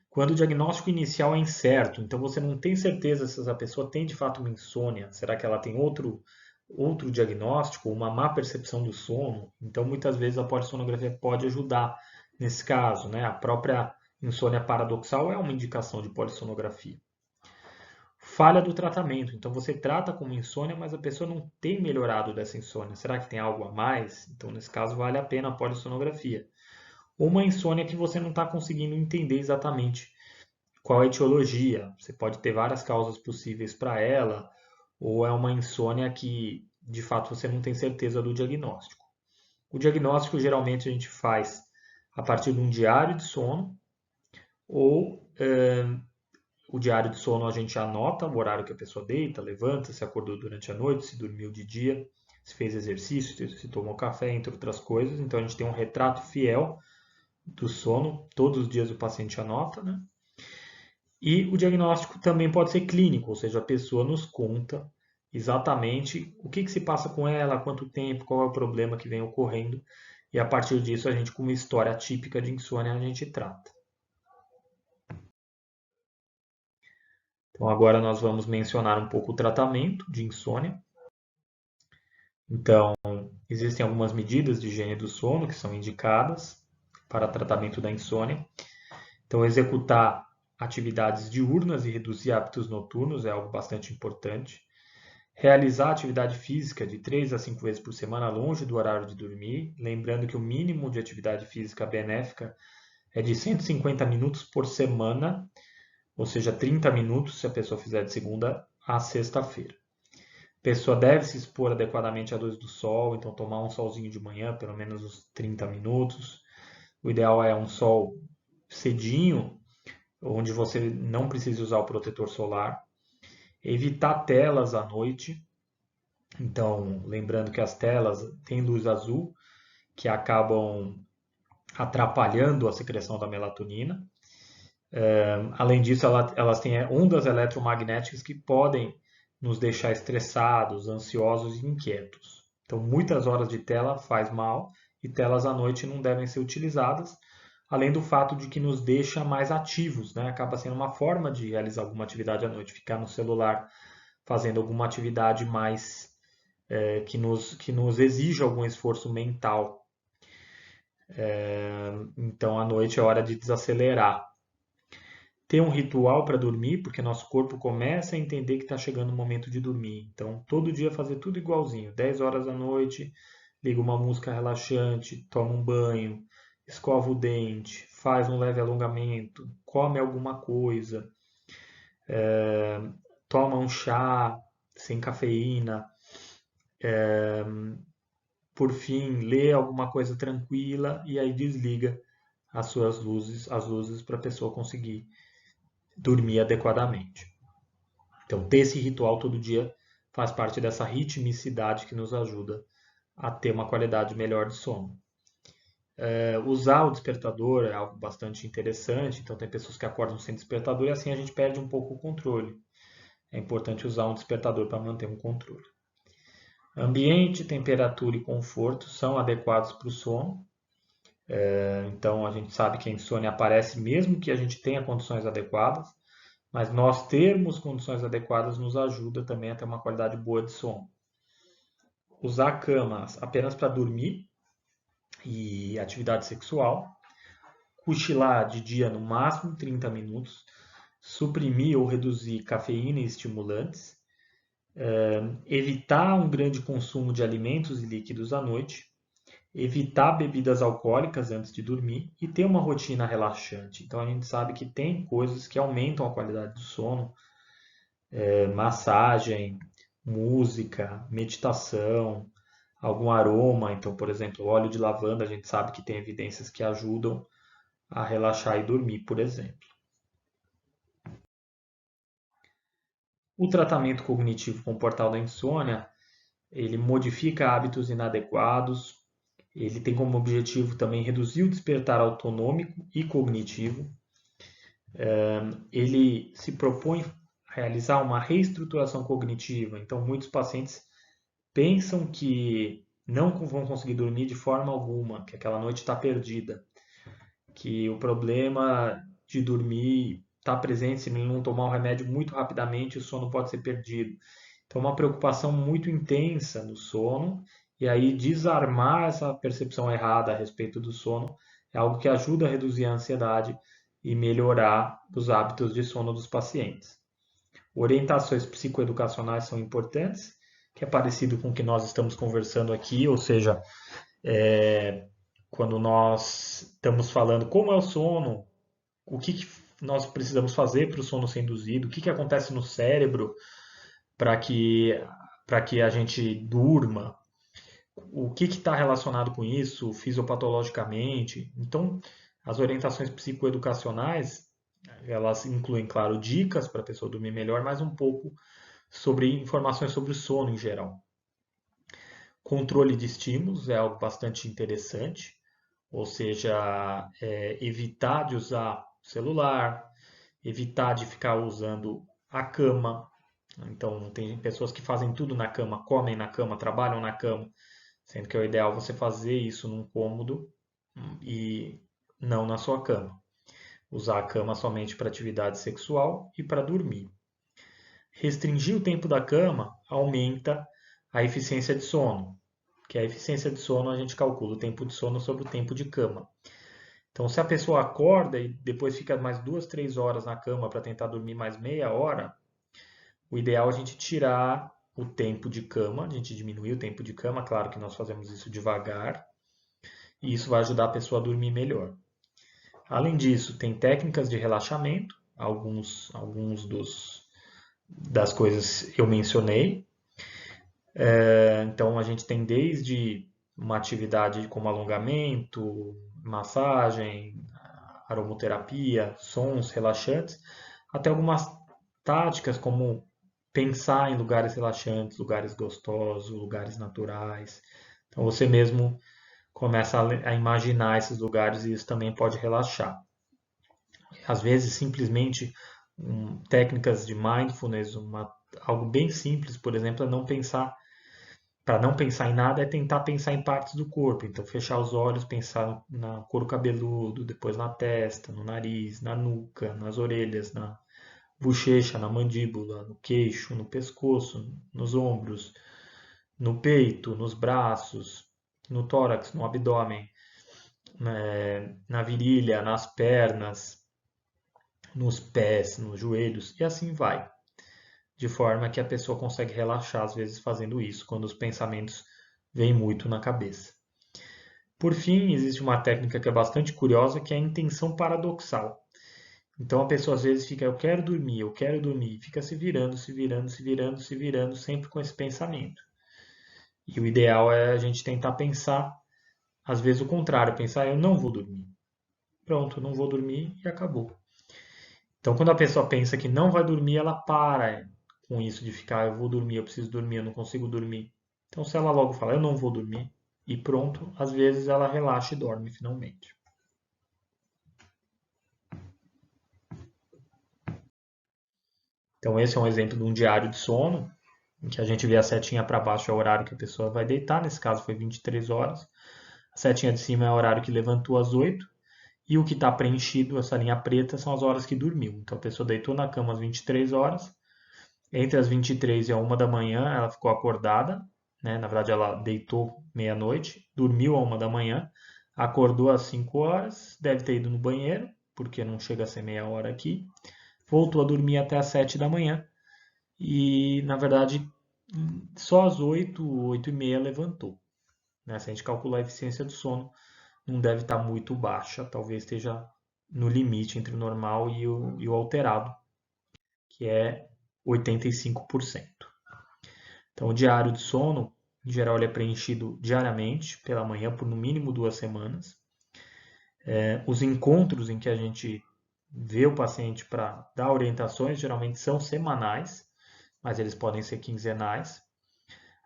Quando o diagnóstico inicial é incerto, então você não tem certeza se essa pessoa tem de fato uma insônia, será que ela tem outro diagnóstico, uma má percepção do sono? Então muitas vezes a polissonografia pode ajudar nesse caso, né? A própria insônia paradoxal é uma indicação de polissonografia. Falha do tratamento, então você trata como insônia, mas a pessoa não tem melhorado dessa insônia. Será que tem algo a mais? Então nesse caso vale a pena a polissonografia. Ou uma insônia que você não está conseguindo entender exatamente qual a etiologia. Você pode ter várias causas possíveis para ela, ou é uma insônia que de fato você não tem certeza do diagnóstico. O diagnóstico geralmente a gente faz a partir de um diário de sono, ou o diário de sono a gente anota o horário que a pessoa deita, levanta, se acordou durante a noite, se dormiu de dia, se fez exercício, se tomou café, entre outras coisas. Então a gente tem um retrato fiel do sono, todos os dias o paciente anota, né? E o diagnóstico também pode ser clínico, ou seja, a pessoa nos conta exatamente o que se passa com ela, há quanto tempo, qual é o problema que vem ocorrendo, e a partir disso a gente, com uma história típica de insônia, a gente trata. Então agora nós vamos mencionar um pouco o tratamento de insônia. Então, existem algumas medidas de higiene do sono que são indicadas para tratamento da insônia. Então, executar atividades diurnas e reduzir hábitos noturnos é algo bastante importante. Realizar atividade física de 3 a 5 vezes por semana longe do horário de dormir, lembrando que o mínimo de atividade física benéfica é de 150 minutos por semana, ou seja, 30 minutos se a pessoa fizer de segunda a sexta-feira. A pessoa deve se expor adequadamente à luz do sol, então tomar um solzinho de manhã, pelo menos uns 30 minutos. O ideal é um sol cedinho, onde você não precisa usar o protetor solar. Evitar telas à noite. Então, lembrando que as telas têm luz azul, que acabam atrapalhando a secreção da melatonina. Além disso, elas têm ondas eletromagnéticas que podem nos deixar estressados, ansiosos e inquietos. Então, muitas horas de tela faz mal e telas à noite não devem ser utilizadas, além do fato de que nos deixa mais ativos, né? Acaba sendo uma forma de realizar alguma atividade à noite, ficar no celular fazendo alguma atividade mais que nos exija algum esforço mental. Então, à noite é hora de desacelerar. Ter um ritual para dormir, porque nosso corpo começa a entender que está chegando o momento de dormir. Então, todo dia fazer tudo igualzinho. 10 horas da noite, liga uma música relaxante, toma um banho, escova o dente, faz um leve alongamento, come alguma coisa, toma um chá sem cafeína, por fim, lê alguma coisa tranquila e aí desliga as luzes para a pessoa conseguir dormir adequadamente. Então, ter esse ritual todo dia faz parte dessa ritmicidade que nos ajuda a ter uma qualidade melhor de sono. Usar o despertador é algo bastante interessante, então tem pessoas que acordam sem despertador e assim a gente perde um pouco o controle. É importante usar um despertador para manter um controle. Ambiente, temperatura e conforto são adequados para o sono. Então a gente sabe que a insônia aparece mesmo que a gente tenha condições adequadas, mas nós termos condições adequadas nos ajuda também a ter uma qualidade boa de sono. Usar camas apenas para dormir e atividade sexual. Cochilar de dia no máximo 30 minutos. Suprimir ou reduzir cafeína e estimulantes. Evitar um grande consumo de alimentos e líquidos à noite. Evitar bebidas alcoólicas antes de dormir e ter uma rotina relaxante. Então a gente sabe que tem coisas que aumentam a qualidade do sono, massagem, música, meditação, algum aroma. Então, por exemplo, o óleo de lavanda, a gente sabe que tem evidências que ajudam a relaxar e dormir, por exemplo. O tratamento cognitivo com o portal da insônia, ele modifica hábitos inadequados, ele tem como objetivo também reduzir o despertar autonômico e cognitivo. Ele se propõe a realizar uma reestruturação cognitiva. Então, muitos pacientes pensam que não vão conseguir dormir de forma alguma, que aquela noite está perdida, que o problema de dormir está presente se ele não tomar o remédio muito rapidamente, o sono pode ser perdido. Então, uma preocupação muito intensa no sono, e aí desarmar essa percepção errada a respeito do sono é algo que ajuda a reduzir a ansiedade e melhorar os hábitos de sono dos pacientes. Orientações psicoeducacionais são importantes, que é parecido com o que nós estamos conversando aqui, ou seja, quando nós estamos falando como é o sono, o que nós precisamos fazer para o sono ser induzido, o que acontece no cérebro para que a gente durma, o que está relacionado com isso fisiopatologicamente. Então, as orientações psicoeducacionais, elas incluem, claro, dicas para a pessoa dormir melhor, mas um pouco sobre informações sobre o sono em geral. Controle de estímulos é algo bastante interessante, ou seja, evitar de usar celular, evitar de ficar usando a cama. Então, tem pessoas que fazem tudo na cama, comem na cama, trabalham na cama, sendo que é o ideal você fazer isso num cômodo e não na sua cama. Usar a cama somente para atividade sexual e para dormir. Restringir o tempo da cama aumenta a eficiência de sono, que a eficiência de sono a gente calcula o tempo de sono sobre o tempo de cama. Então, se a pessoa acorda e depois fica mais 2, 3 horas na cama para tentar dormir mais meia hora, o ideal é a gente tirar o tempo de cama, a gente diminuir o tempo de cama, claro que nós fazemos isso devagar, e isso vai ajudar a pessoa a dormir melhor. Além disso, tem técnicas de relaxamento, alguns das coisas eu mencionei. Então, a gente tem desde uma atividade como alongamento, massagem, aromoterapia, sons relaxantes, até algumas táticas como pensar em lugares relaxantes, lugares gostosos, lugares naturais. Então você mesmo começa a imaginar esses lugares e isso também pode relaxar. Às vezes, simplesmente técnicas de mindfulness, algo bem simples, por exemplo, é não pensar. Para não pensar em nada é tentar pensar em partes do corpo. Então, fechar os olhos, pensar no couro cabeludo, depois na testa, no nariz, na nuca, nas orelhas, na bochecha, na mandíbula, no queixo, no pescoço, nos ombros, no peito, nos braços, no tórax, no abdômen, na virilha, nas pernas, nos pés, nos joelhos e assim vai. De forma que a pessoa consegue relaxar, às vezes, fazendo isso, quando os pensamentos vêm muito na cabeça. Por fim, existe uma técnica que é bastante curiosa, que é a intenção paradoxal. Então a pessoa às vezes fica, eu quero dormir, e fica se virando, se virando, se virando, se virando, sempre com esse pensamento. E o ideal é a gente tentar pensar, às vezes, o contrário, pensar, eu não vou dormir. Pronto, não vou dormir e acabou. Então, quando a pessoa pensa que não vai dormir, ela para com isso de ficar, eu vou dormir, eu preciso dormir, eu não consigo dormir. Então, se ela logo fala, eu não vou dormir, e pronto, às vezes ela relaxa e dorme finalmente. Então, esse é um exemplo de um diário de sono, em que a gente vê a setinha para baixo é o horário que a pessoa vai deitar, nesse caso foi 23 horas. A setinha de cima é o horário que levantou às 8, e o que está preenchido, essa linha preta, são as horas que dormiu. Então, a pessoa deitou na cama às 23 horas, entre as 23 e a 1 da manhã, ela ficou acordada, né? Na verdade, ela deitou meia-noite, dormiu a 1 da manhã, acordou às 5 horas, deve ter ido no banheiro, porque não chega a ser meia hora aqui, voltou a dormir até às 7 da manhã e, na verdade, só às 8, 8 e meia levantou. Né? Se a gente calcular a eficiência do sono, não deve estar muito baixa, talvez esteja no limite entre o normal e o alterado, que é 85%. Então, o diário de sono Em geral, ele é preenchido diariamente, pela manhã, por no mínimo 2 semanas. Os encontros em que a gente vê o paciente para dar orientações geralmente são semanais, mas eles podem ser quinzenais.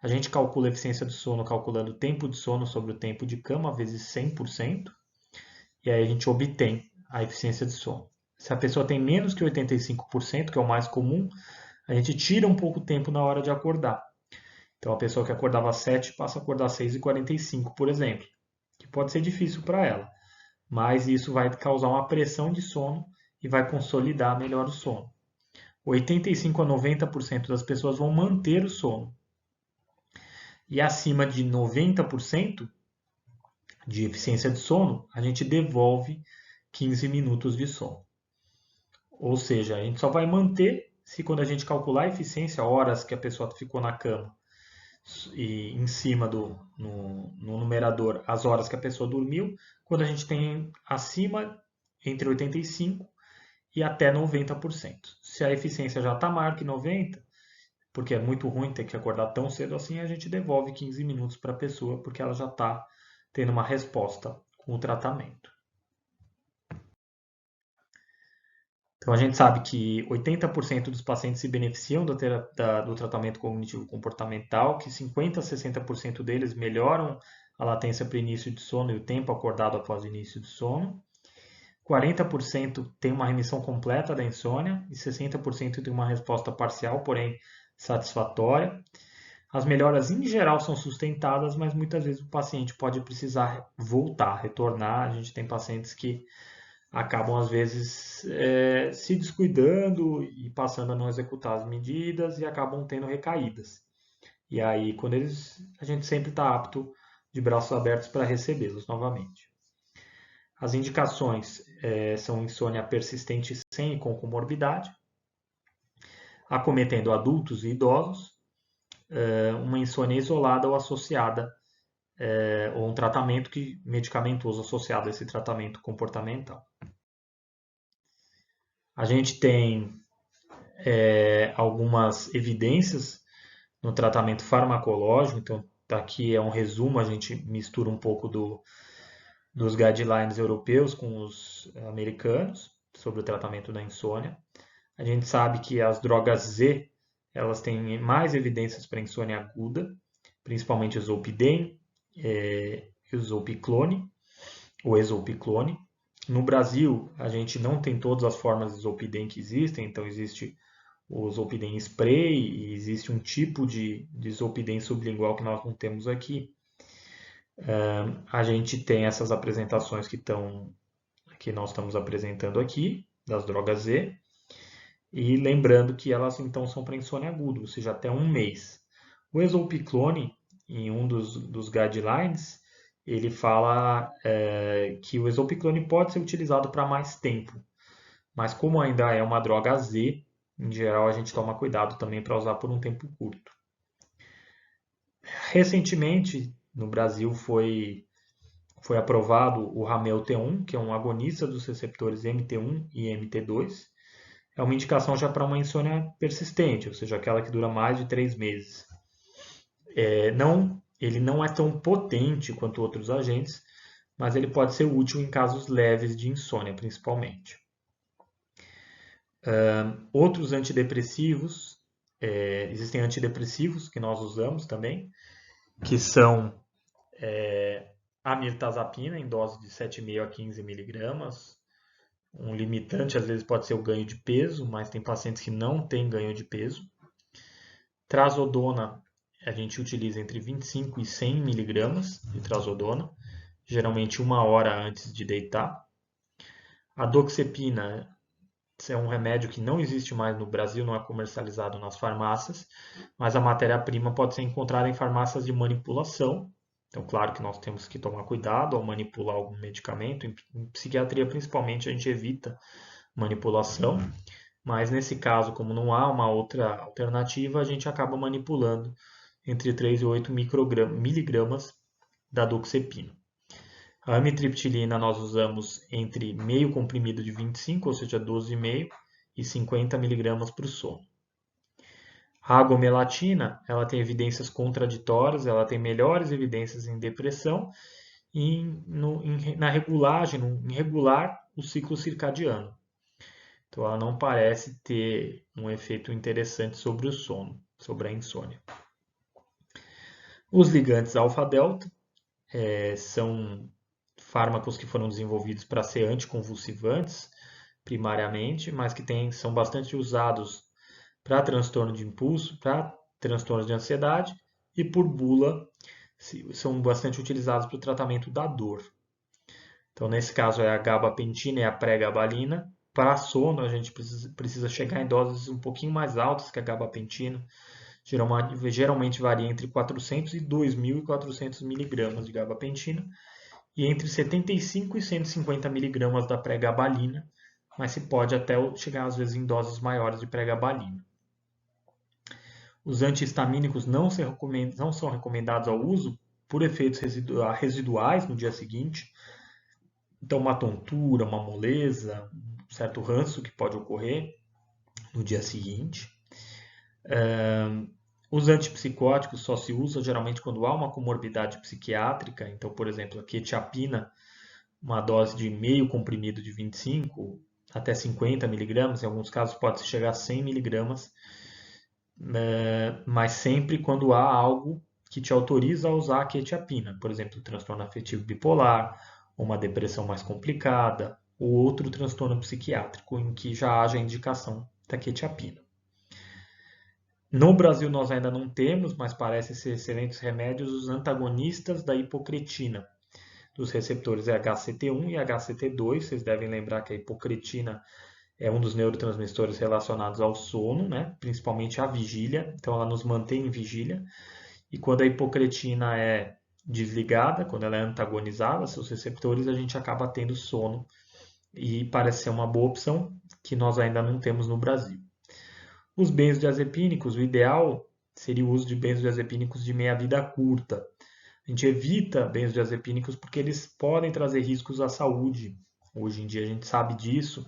A gente calcula a eficiência do sono calculando o tempo de sono sobre o tempo de cama vezes 100%, e aí a gente obtém a eficiência de sono. Se a pessoa tem menos que 85%, que é o mais comum, a gente tira um pouco o tempo na hora de acordar. Então, a pessoa que acordava às 7 passa a acordar às 6h45, por exemplo, que pode ser difícil para ela, mas isso vai causar uma pressão de sono e vai consolidar melhor o sono. 85 a 90% das pessoas vão manter o sono. E acima de 90% de eficiência de sono, a gente devolve 15 minutos de sono. Ou seja, a gente só vai manter se quando a gente calcular a eficiência, horas que a pessoa ficou na cama, e em cima no numerador as horas que a pessoa dormiu, quando a gente tem acima entre 85% e até 90%. Se a eficiência já está maior que 90%, porque é muito ruim ter que acordar tão cedo assim, a gente devolve 15 minutos para a pessoa, porque ela já está tendo uma resposta com o tratamento. Então a gente sabe que 80% dos pacientes se beneficiam do tratamento cognitivo comportamental, que 50 a 60% deles melhoram a latência para o início de sono e o tempo acordado após o início de sono. 40% tem uma remissão completa da insônia e 60% tem uma resposta parcial, porém satisfatória. As melhoras em geral são sustentadas, mas muitas vezes o paciente pode precisar voltar, retornar. A gente tem pacientes que acabam às vezes se descuidando e passando a não executar as medidas e acabam tendo recaídas. E aí, a gente sempre está apto de braços abertos para recebê-los novamente. As indicações são insônia persistente sem e com comorbidade, acometendo adultos e idosos, uma insônia isolada ou associada, ou um tratamento medicamentoso associado a esse tratamento comportamental. A gente tem algumas evidências no tratamento farmacológico, então aqui é um resumo, a gente mistura um pouco dos guidelines europeus com os americanos sobre o tratamento da insônia. A gente sabe que as drogas Z, elas têm mais evidências para insônia aguda, principalmente o Zolpidem e o Zolpiclone, ou Exolpiclone. No Brasil, a gente não tem todas as formas de Zolpidem que existem, então existe o Zolpidem Spray e existe um tipo de Zolpidem sublingual que nós não temos aqui. A gente tem essas apresentações que nós estamos apresentando aqui, das drogas Z, e lembrando que elas então são para insônia aguda, ou seja, até 1 mês. O Exolpiclone, em um dos guidelines, ele fala que o Exolpiclone pode ser utilizado para mais tempo, mas como ainda é uma droga Z, em geral a gente toma cuidado também para usar por um tempo curto. Recentemente, no Brasil, foi aprovado o Ramel T1, que é um agonista dos receptores MT1 e MT2. É uma indicação já para uma insônia persistente, ou seja, aquela que dura mais de 3 meses. Ele não é tão potente quanto outros agentes, mas ele pode ser útil em casos leves de insônia, principalmente. Outros antidepressivos, existem antidepressivos que nós usamos também, que são a mirtazapina em dose de 7,5 a 15 miligramas. Um limitante às vezes pode ser o ganho de peso, mas tem pacientes que não têm ganho de peso. Trazodona, a gente utiliza entre 25 e 100 miligramas de trazodona, geralmente 1 hora antes de deitar. A doxepina é um remédio que não existe mais no Brasil, não é comercializado nas farmácias, mas a matéria-prima pode ser encontrada em farmácias de manipulação. Então, claro que nós temos que tomar cuidado ao manipular algum medicamento. Em psiquiatria, principalmente, a gente evita manipulação. Mas nesse caso, como não há uma outra alternativa, a gente acaba manipulando entre 3 e 8 miligramas da doxepina. A amitriptilina nós usamos entre meio comprimido de 25, ou seja, 12,5, e 50 miligramas para o sono. A agomelatina, ela tem evidências contraditórias, ela tem melhores evidências em depressão e na regulagem, em regular o ciclo circadiano. Então, ela não parece ter um efeito interessante sobre o sono, sobre a insônia. Os ligantes alfa-delta são fármacos que foram desenvolvidos para ser anticonvulsivantes, primariamente, mas que são bastante usados para transtorno de impulso, para transtornos de ansiedade e por bula são bastante utilizados para o tratamento da dor. Então, nesse caso, é a gabapentina e a pregabalina. Para sono, a gente precisa chegar em doses um pouquinho mais altas que a gabapentina. Geralmente varia entre 400 e 2.400 miligramas de gabapentina e entre 75 e 150 miligramas da pregabalina, mas se pode até chegar às vezes em doses maiores de pregabalina. Os antihistamínicos não são recomendados ao uso por efeitos residuais no dia seguinte. Então, uma tontura, uma moleza, um certo ranço que pode ocorrer no dia seguinte. Os antipsicóticos só se usam geralmente quando há uma comorbidade psiquiátrica. Então, por exemplo, a quetiapina, uma dose de meio comprimido de 25 até 50 miligramas, em alguns casos pode chegar a 100 miligramas, mas sempre quando há algo que te autoriza a usar a quetiapina, por exemplo, transtorno afetivo bipolar, uma depressão mais complicada, ou outro transtorno psiquiátrico em que já haja indicação da quetiapina. No Brasil nós ainda não temos, mas parecem ser excelentes remédios, os antagonistas da hipocretina, dos receptores HCT1 e HCT2. Vocês devem lembrar que a hipocretina é um dos neurotransmissores relacionados ao sono, né? Principalmente à vigília, então ela nos mantém em vigília. E quando a hipocretina é desligada, quando ela é antagonizada, seus receptores, a gente acaba tendo sono e parece ser uma boa opção que nós ainda não temos no Brasil. Os benzodiazepínicos, o ideal seria o uso de benzodiazepínicos de meia-vida curta. A gente evita benzodiazepínicos porque eles podem trazer riscos à saúde. Hoje em dia a gente sabe disso.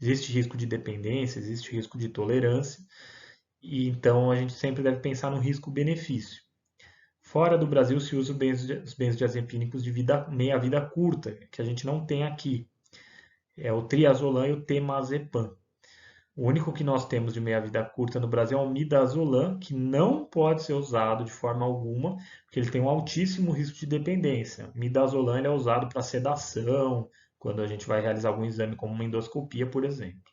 Existe risco de dependência, existe risco de tolerância. E então a gente sempre deve pensar no risco-benefício. Fora do Brasil se usa os benzodiazepínicos de meia-vida curta, que a gente não tem aqui. É o triazolam e o temazepam. O único que nós temos de meia-vida curta no Brasil é o midazolam, que não pode ser usado de forma alguma, porque ele tem um altíssimo risco de dependência. O midazolam ele é usado para sedação, quando a gente vai realizar algum exame como uma endoscopia, por exemplo.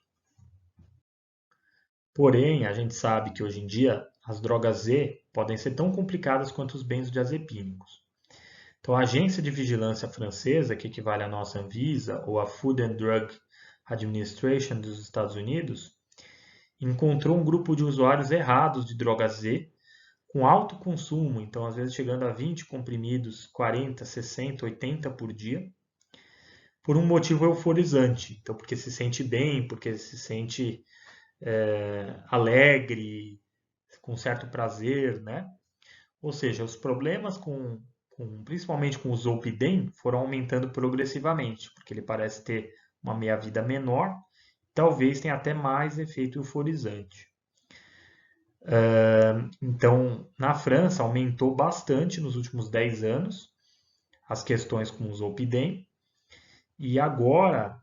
Porém, a gente sabe que hoje em dia as drogas Z podem ser tão complicadas quanto os benzodiazepínicos. Então, a Agência de Vigilância Francesa, que equivale à nossa Anvisa, ou a Food and Drug Administration dos Estados Unidos, encontrou um grupo de usuários errados de droga Z com alto consumo, então às vezes chegando a 20 comprimidos, 40, 60, 80 por dia, por um motivo euforizante. Então, porque se sente bem, porque se sente alegre, com certo prazer, né? Ou seja, os problemas principalmente com o Zolpidem foram aumentando progressivamente, porque ele parece ter uma meia-vida menor, talvez tenha até mais efeito euforizante. Então, na França, aumentou bastante nos últimos 10 anos as questões com o Zolpidem, e agora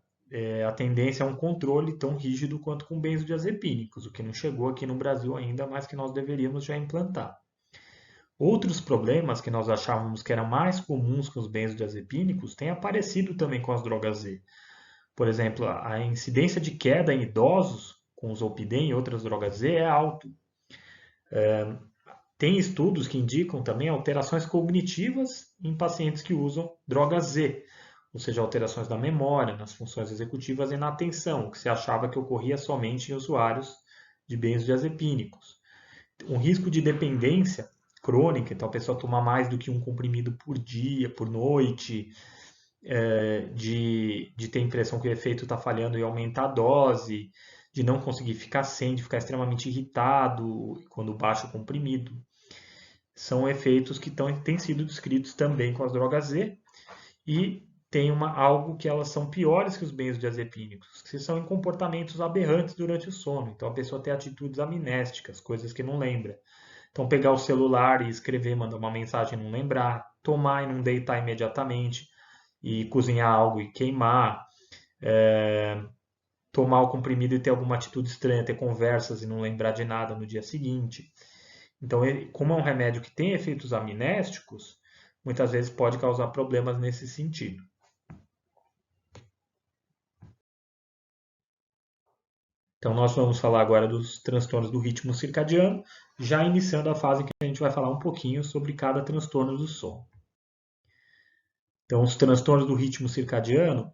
a tendência é um controle tão rígido quanto com benzodiazepínicos, o que não chegou aqui no Brasil ainda, mas que nós deveríamos já implantar. Outros problemas que nós achávamos que eram mais comuns com os benzodiazepínicos têm aparecido também com as drogas Z. Por exemplo, a incidência de queda em idosos com o Zolpidem e outras drogas Z é alto. Tem estudos que indicam também alterações cognitivas em pacientes que usam drogas Z, ou seja, alterações da memória, nas funções executivas e na atenção, que se achava que ocorria somente em usuários de benzodiazepínicos. Um risco de dependência crônica, então a pessoa tomar mais do que um comprimido por dia, por noite, de ter a impressão que o efeito está falhando e aumentar a dose, de não conseguir ficar sem, de ficar extremamente irritado quando baixa o comprimido. São efeitos que têm sido descritos também com as drogas Z e tem algo que elas são piores que os benzodiazepínicos, que são em comportamentos aberrantes durante o sono. Então a pessoa tem atitudes amnésticas, coisas que não lembra. Então pegar o celular e escrever, mandar uma mensagem e não lembrar, tomar e não deitar imediatamente, e cozinhar algo e queimar, tomar o comprimido e ter alguma atitude estranha, ter conversas e não lembrar de nada no dia seguinte. Então, como é um remédio que tem efeitos amnésticos, muitas vezes pode causar problemas nesse sentido. Então, nós vamos falar agora dos transtornos do ritmo circadiano, já iniciando a fase que a gente vai falar um pouquinho sobre cada transtorno do sono. Então, os transtornos do ritmo circadiano,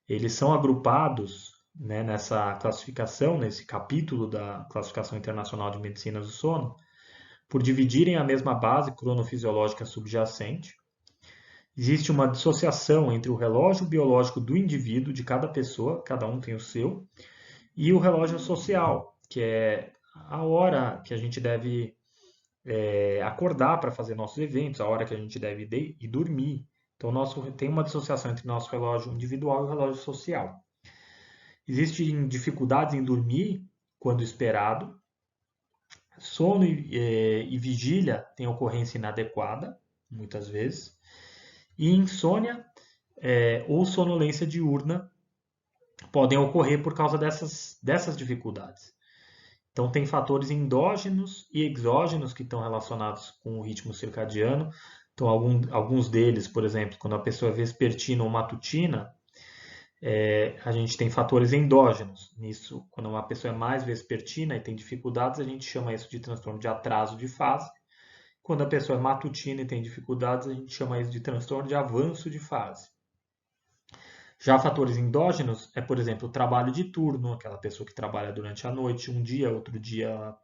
eles são agrupados, né, nessa classificação, nesse capítulo da Classificação Internacional de Medicina do Sono, por dividirem a mesma base cronofisiológica subjacente. Existe uma dissociação entre o relógio biológico do indivíduo, de cada pessoa, cada um tem o seu, e o relógio social, que é a hora que a gente deve acordar para fazer nossos eventos, a hora que a gente deve ir dormir. Então, tem uma dissociação entre nosso relógio individual e o relógio social. Existem dificuldades em dormir quando esperado. Sono e vigília têm ocorrência inadequada, muitas vezes. E insônia ou sonolência diurna podem ocorrer por causa dessas dificuldades. Então, tem fatores endógenos e exógenos que estão relacionados com o ritmo circadiano. Então, alguns deles, por exemplo, quando a pessoa é vespertina ou matutina, a gente tem fatores endógenos. Nisso, quando uma pessoa é mais vespertina e tem dificuldades, a gente chama isso de transtorno de atraso de fase. Quando a pessoa é matutina e tem dificuldades, a gente chama isso de transtorno de avanço de fase. Já fatores endógenos é, por exemplo, o trabalho de turno, aquela pessoa que trabalha durante a noite, um dia, outro dia ela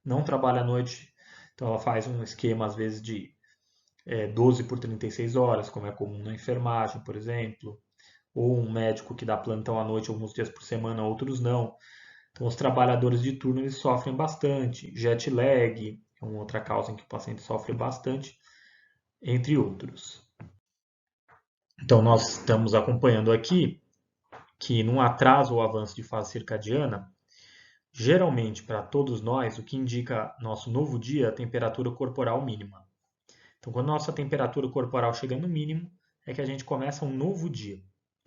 não trabalha à noite, então ela faz um esquema, às vezes, de 12 por 36 horas, como é comum na enfermagem, por exemplo, ou um médico que dá plantão à noite alguns dias por semana, outros não. Então, os trabalhadores de turno eles sofrem bastante. Jet lag é uma outra causa em que o paciente sofre bastante, entre outros. Então, nós estamos acompanhando aqui que num atraso ou avanço de fase circadiana, geralmente para todos nós, o que indica nosso novo dia é a temperatura corporal mínima. Então, quando nossa temperatura corporal chega no mínimo, é que a gente começa um novo dia.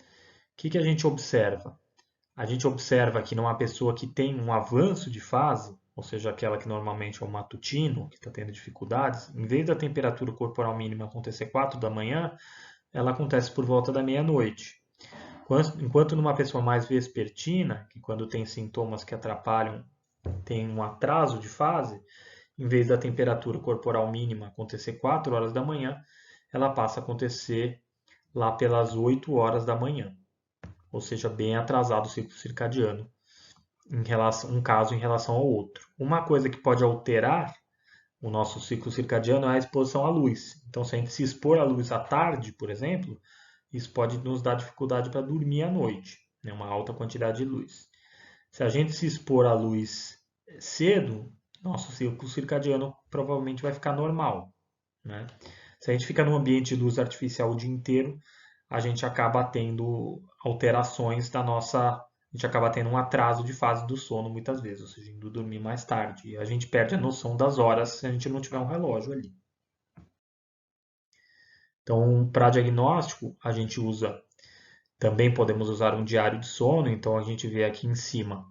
O que a gente observa? A gente observa que numa pessoa que tem um avanço de fase, ou seja, aquela que normalmente é um matutino, que está tendo dificuldades, em vez da temperatura corporal mínima acontecer 4 da manhã, ela acontece por volta da meia-noite. Enquanto numa pessoa mais vespertina, que quando tem sintomas que atrapalham, tem um atraso de fase, em vez da temperatura corporal mínima acontecer 4 horas da manhã, ela passa a acontecer lá pelas 8 horas da manhã. Ou seja, bem atrasado o ciclo circadiano, um caso em relação ao outro. Uma coisa que pode alterar o nosso ciclo circadiano é a exposição à luz. Então, se a gente se expor à luz à tarde, por exemplo, isso pode nos dar dificuldade para dormir à noite, né? Uma alta quantidade de luz. Se a gente se expor à luz cedo, nosso ciclo circadiano provavelmente vai ficar normal, né? Se a gente fica num ambiente de luz artificial o dia inteiro, a gente acaba tendo alterações da nossa. A gente acaba tendo um atraso de fase do sono muitas vezes, ou seja, indo dormir mais tarde. E a gente perde a noção das horas se a gente não tiver um relógio ali. Então, para diagnóstico, a gente também podemos usar um diário de sono. Então, a gente vê aqui em cima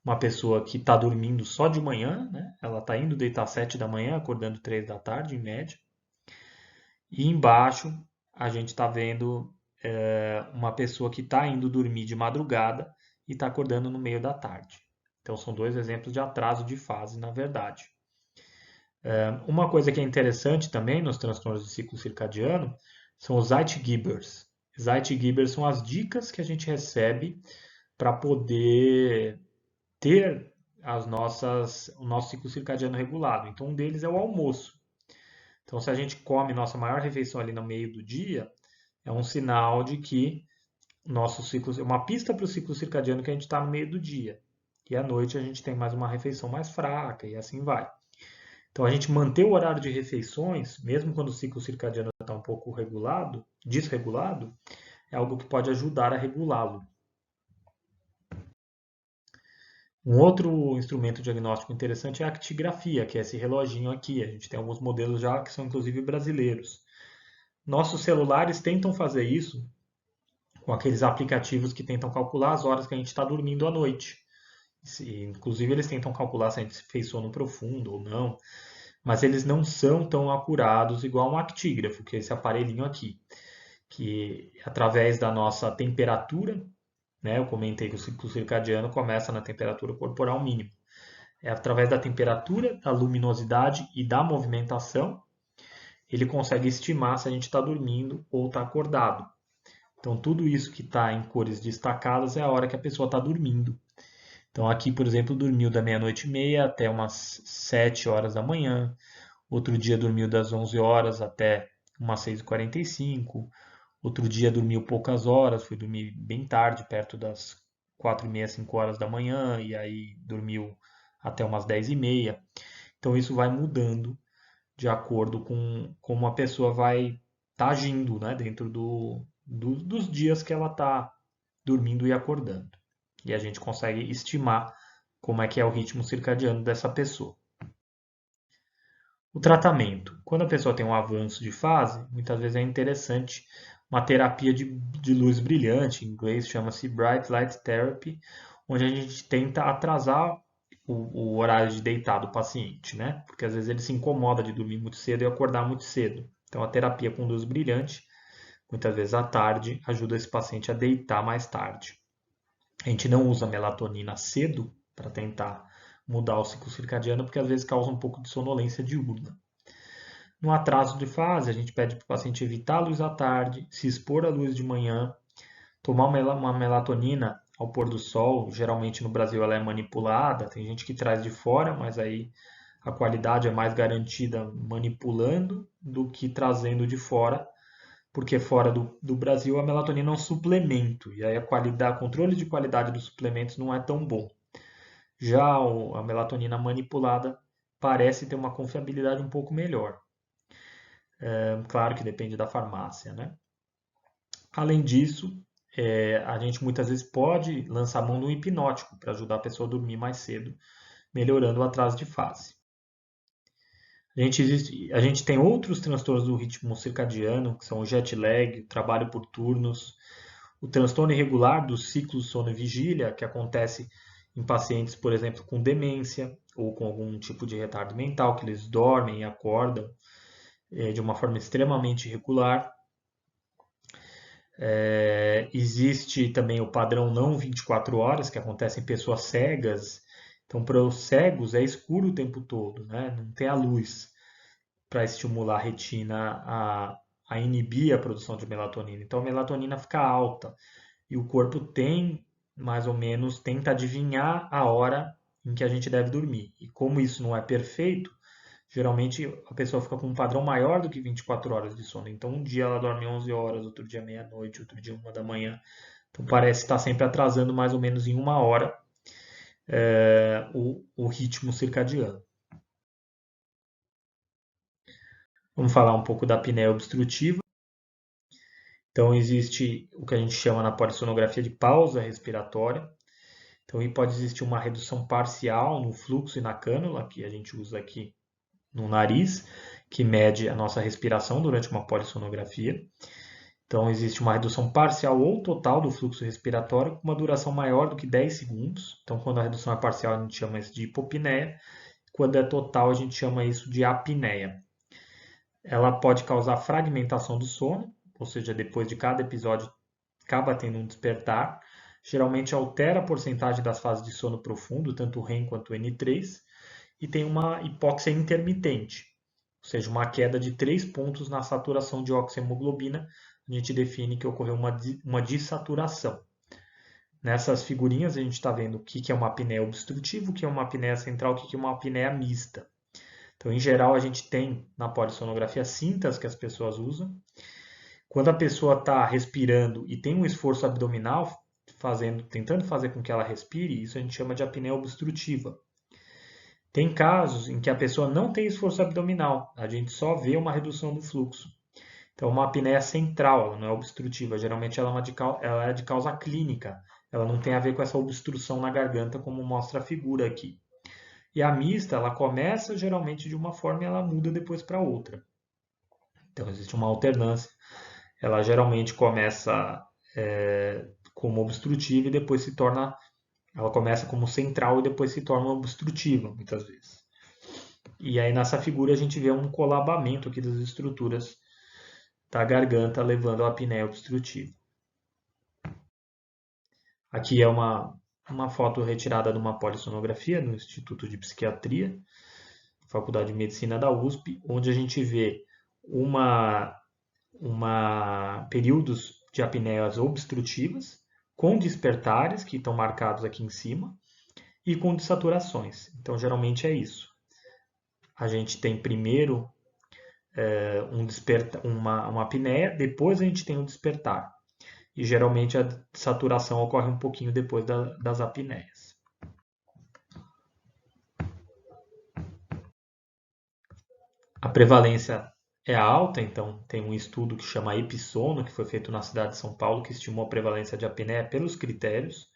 uma pessoa que está dormindo só de manhã, né? Ela está indo deitar às 7 da manhã, acordando 3 da tarde, em média. E embaixo, a gente está vendo uma pessoa que está indo dormir de madrugada e está acordando no meio da tarde. Então, são dois exemplos de atraso de fase, na verdade. Uma coisa que é interessante também nos transtornos de ciclo circadiano são os Zeitgebers. Zeitgebers são as dicas que a gente recebe para poder ter o nosso ciclo circadiano regulado. Então, um deles é o almoço. Então, se a gente come nossa maior refeição ali no meio do dia, é um sinal de que o nosso ciclo, é uma pista para o ciclo circadiano que a gente está no meio do dia. E à noite a gente tem mais uma refeição mais fraca e assim vai. Então, a gente manter o horário de refeições, mesmo quando o ciclo circadiano está um pouco desregulado, é algo que pode ajudar a regulá-lo. Um outro instrumento diagnóstico interessante é a actigrafia, que é esse reloginho aqui. A gente tem alguns modelos já que são inclusive brasileiros. Nossos celulares tentam fazer isso com aqueles aplicativos que tentam calcular as horas que a gente está dormindo à noite. Inclusive, eles tentam calcular se a gente fez sono profundo ou não, mas eles não são tão acurados igual um actígrafo, que é esse aparelhinho aqui, que através da nossa temperatura, né, eu comentei que o ciclo circadiano começa na temperatura corporal mínima. É através da temperatura, da luminosidade e da movimentação, ele consegue estimar se a gente está dormindo ou está acordado. Então, tudo isso que está em cores destacadas é a hora que a pessoa está dormindo. Então, aqui, por exemplo, dormiu da meia-noite e meia até umas 7 horas da manhã. Outro dia dormiu das 11 horas até umas 6h45. Outro dia dormiu poucas horas, foi dormir bem tarde, perto das 4h30, 5 horas da manhã, e aí dormiu até umas 10h30. Então, isso vai mudando de acordo com como a pessoa vai estar agindo, né, dentro dos dias que ela está dormindo e acordando. E a gente consegue estimar como é que é o ritmo circadiano dessa pessoa. O tratamento. Quando a pessoa tem um avanço de fase, muitas vezes é interessante uma terapia de luz brilhante, em inglês chama-se Bright Light Therapy, onde a gente tenta atrasar o horário de deitar do paciente, né? Porque às vezes ele se incomoda de dormir muito cedo e acordar muito cedo. Então a terapia com luz brilhante, muitas vezes à tarde, ajuda esse paciente a deitar mais tarde. A gente não usa melatonina cedo para tentar mudar o ciclo circadiano, porque às vezes causa um pouco de sonolência diurna. No atraso de fase, a gente pede para o paciente evitar a luz à tarde, se expor à luz de manhã, tomar uma melatonina ao pôr do sol. Geralmente no Brasil ela é manipulada, tem gente que traz de fora, mas aí a qualidade é mais garantida manipulando do que trazendo de fora, porque fora do Brasil a melatonina é um suplemento, e aí o controle de qualidade dos suplementos não é tão bom. Já a melatonina manipulada parece ter uma confiabilidade um pouco melhor. Claro que depende da farmácia, né? Além disso, a gente muitas vezes pode lançar mão no hipnótico para ajudar a pessoa a dormir mais cedo, melhorando o atraso de fase. A gente tem outros transtornos do ritmo circadiano, que são o jet lag, o trabalho por turnos, o transtorno irregular do ciclo sono e vigília, que acontece em pacientes, por exemplo, com demência ou com algum tipo de retardo mental, que eles dormem e acordam de uma forma extremamente irregular. Existe também o padrão não 24 horas, que acontece em pessoas cegas. Então, para os cegos é escuro o tempo todo, né? Não tem a luz para estimular a retina a inibir a produção de melatonina. Então, a melatonina fica alta e o corpo tem, mais ou menos, tenta adivinhar a hora em que a gente deve dormir. E como isso não é perfeito, geralmente a pessoa fica com um padrão maior do que 24 horas de sono. Então, um dia ela dorme 11 horas, outro dia meia-noite, outro dia 1 da manhã. Então, parece estar sempre atrasando mais ou menos em 1 hora o ritmo circadiano. Vamos falar um pouco da apneia obstrutiva. Então, existe o que a gente chama na polissonografia de pausa respiratória. Então, aí pode existir uma redução parcial no fluxo e na cânula, que a gente usa aqui no nariz, que mede a nossa respiração durante uma polissonografia. Então, existe uma redução parcial ou total do fluxo respiratório com uma duração maior do que 10 segundos. Então, quando a redução é parcial, a gente chama isso de hipopneia. Quando é total, a gente chama isso de apneia. Ela pode causar fragmentação do sono, ou seja, depois de cada episódio acaba tendo um despertar. Geralmente altera a porcentagem das fases de sono profundo, tanto o REM quanto o N3, e tem uma hipóxia intermitente, ou seja, uma queda de 3 pontos na saturação de oxihemoglobina. A gente define que ocorreu uma dessaturação. Nessas figurinhas a gente está vendo o que é uma apneia obstrutiva, o que é uma apneia central, o que é uma apneia mista. Então, em geral, a gente tem na polissonografia cintas que as pessoas usam. Quando a pessoa está respirando e tem um esforço abdominal, tentando fazer com que ela respire, isso a gente chama de apneia obstrutiva. Tem casos em que a pessoa não tem esforço abdominal, a gente só vê uma redução do fluxo. Então, uma apneia central, ela não é obstrutiva. Geralmente ela é de causa clínica. Ela não tem a ver com essa obstrução na garganta, como mostra a figura aqui. E a mista, ela começa geralmente de uma forma e ela muda depois para outra. Então, existe uma alternância. Ela geralmente começa como obstrutiva e depois se torna. Ela começa como central e depois se torna obstrutiva, muitas vezes. E aí nessa figura a gente vê um colabamento aqui das estruturas da garganta levando à apneia obstrutiva. Aqui é uma foto retirada de uma polissonografia no Instituto de Psiquiatria, Faculdade de Medicina da USP, onde a gente vê períodos de apneias obstrutivas, com despertares, que estão marcados aqui em cima, e com desaturações. Então, geralmente é isso. A gente tem primeiro uma apneia, depois a gente tem um despertar. E geralmente a saturação ocorre um pouquinho depois das apneias. A prevalência é alta, então tem um estudo que chama Episono, que foi feito na cidade de São Paulo, que estimou a prevalência de apneia pelos critérios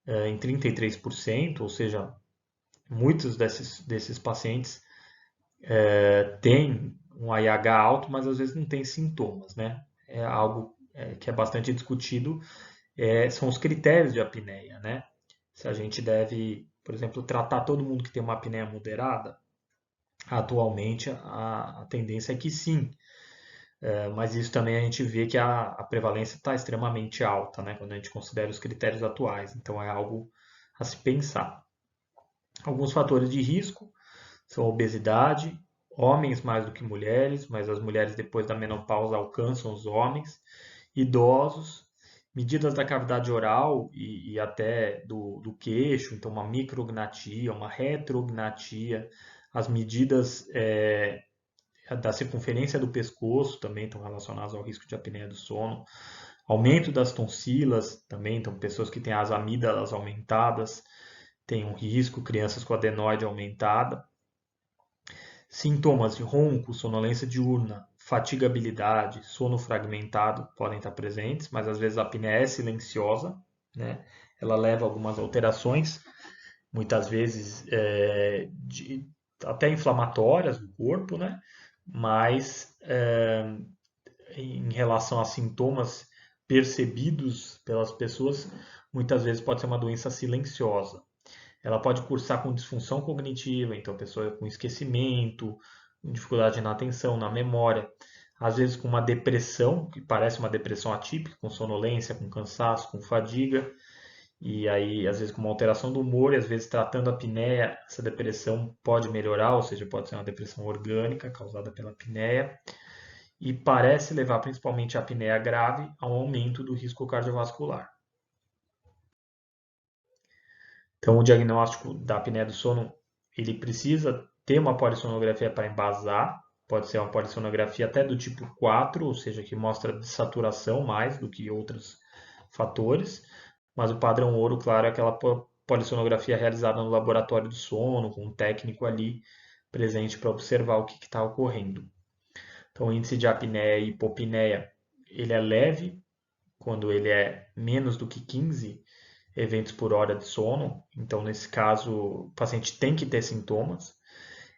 em 33%, ou seja, muitos desses pacientes têm um AIH alto, mas às vezes não tem sintomas, né? É algo que é bastante discutido, são os critérios de apneia, né? Se a gente deve, por exemplo, tratar todo mundo que tem uma apneia moderada, atualmente a tendência é que sim, mas isso também a gente vê que a prevalência está extremamente alta, né, quando a gente considera os critérios atuais, então é algo a se pensar. Alguns fatores de risco são a obesidade, homens mais do que mulheres, mas as mulheres depois da menopausa alcançam os homens, idosos, medidas da cavidade oral e até do queixo, então uma micrognatia, uma retrognatia, as medidas da circunferência do pescoço também estão relacionadas ao risco de apneia do sono, aumento das tonsilas também, então pessoas que têm as amígdalas aumentadas têm um risco, crianças com adenoide aumentada. Sintomas de ronco, sonolência diurna, fatigabilidade, sono fragmentado podem estar presentes, mas às vezes a apneia é silenciosa, né? Ela leva a algumas alterações, muitas vezes até inflamatórias do corpo, né? Mas em relação a sintomas percebidos pelas pessoas, muitas vezes pode ser uma doença silenciosa. Ela pode cursar com disfunção cognitiva, então a pessoa com esquecimento, dificuldade na atenção, na memória, às vezes com uma depressão, que parece uma depressão atípica, com sonolência, com cansaço, com fadiga, e aí às vezes com uma alteração do humor, e às vezes tratando a apneia, essa depressão pode melhorar, ou seja, pode ser uma depressão orgânica causada pela apneia, e parece levar principalmente a apneia grave a um aumento do risco cardiovascular. Então, o diagnóstico da apneia do sono, ele precisa ter uma polissonografia para embasar, pode ser uma polissonografia até do tipo 4, ou seja, que mostra desaturação mais do que outros fatores, mas o padrão ouro, claro, é aquela polissonografia realizada no laboratório do sono, com um técnico ali presente para observar o que está ocorrendo. Então, o índice de apneia e hipopneia, ele é leve, quando ele é menos do que 15 eventos por hora de sono. Então, nesse caso, o paciente tem que ter sintomas.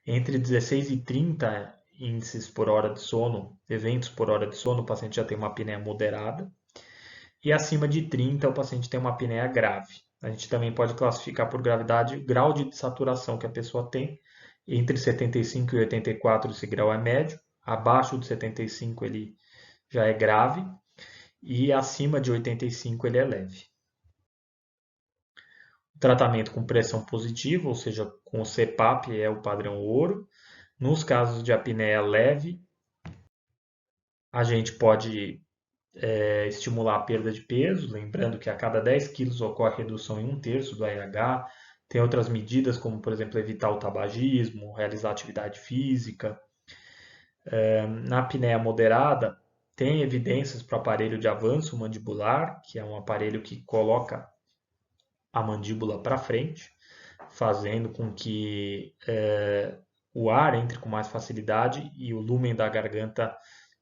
Entre 16 e 30 índices por hora de sono, eventos por hora de sono, o paciente já tem uma apneia moderada. E acima de 30, o paciente tem uma apneia grave. A gente também pode classificar por gravidade o grau de saturação que a pessoa tem. Entre 75 e 84 esse grau é médio. Abaixo de 75 ele já é grave. E acima de 85 ele é leve. Tratamento com pressão positiva, ou seja, com o CPAP é o padrão ouro. Nos casos de apneia leve, a gente pode estimular a perda de peso, lembrando que a cada 10 quilos ocorre redução em 1/3 do AIH. Tem outras medidas, como por exemplo evitar o tabagismo, realizar atividade física. Na apneia moderada, tem evidências para o aparelho de avanço mandibular, que é um aparelho que coloca a mandíbula para frente, fazendo com que o ar entre com mais facilidade e o lúmen da garganta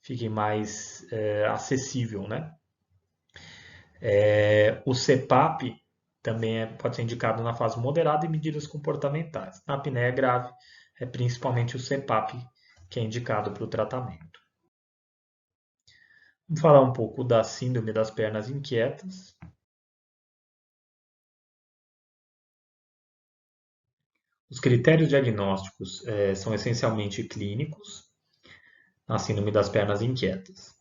fique mais acessível, né? O CPAP também pode ser indicado na fase moderada e medidas comportamentais. Na apneia grave, é principalmente o CPAP que é indicado para o tratamento. Vamos falar um pouco da síndrome das pernas inquietas. Os critérios diagnósticos são essencialmente clínicos na síndrome das pernas inquietas.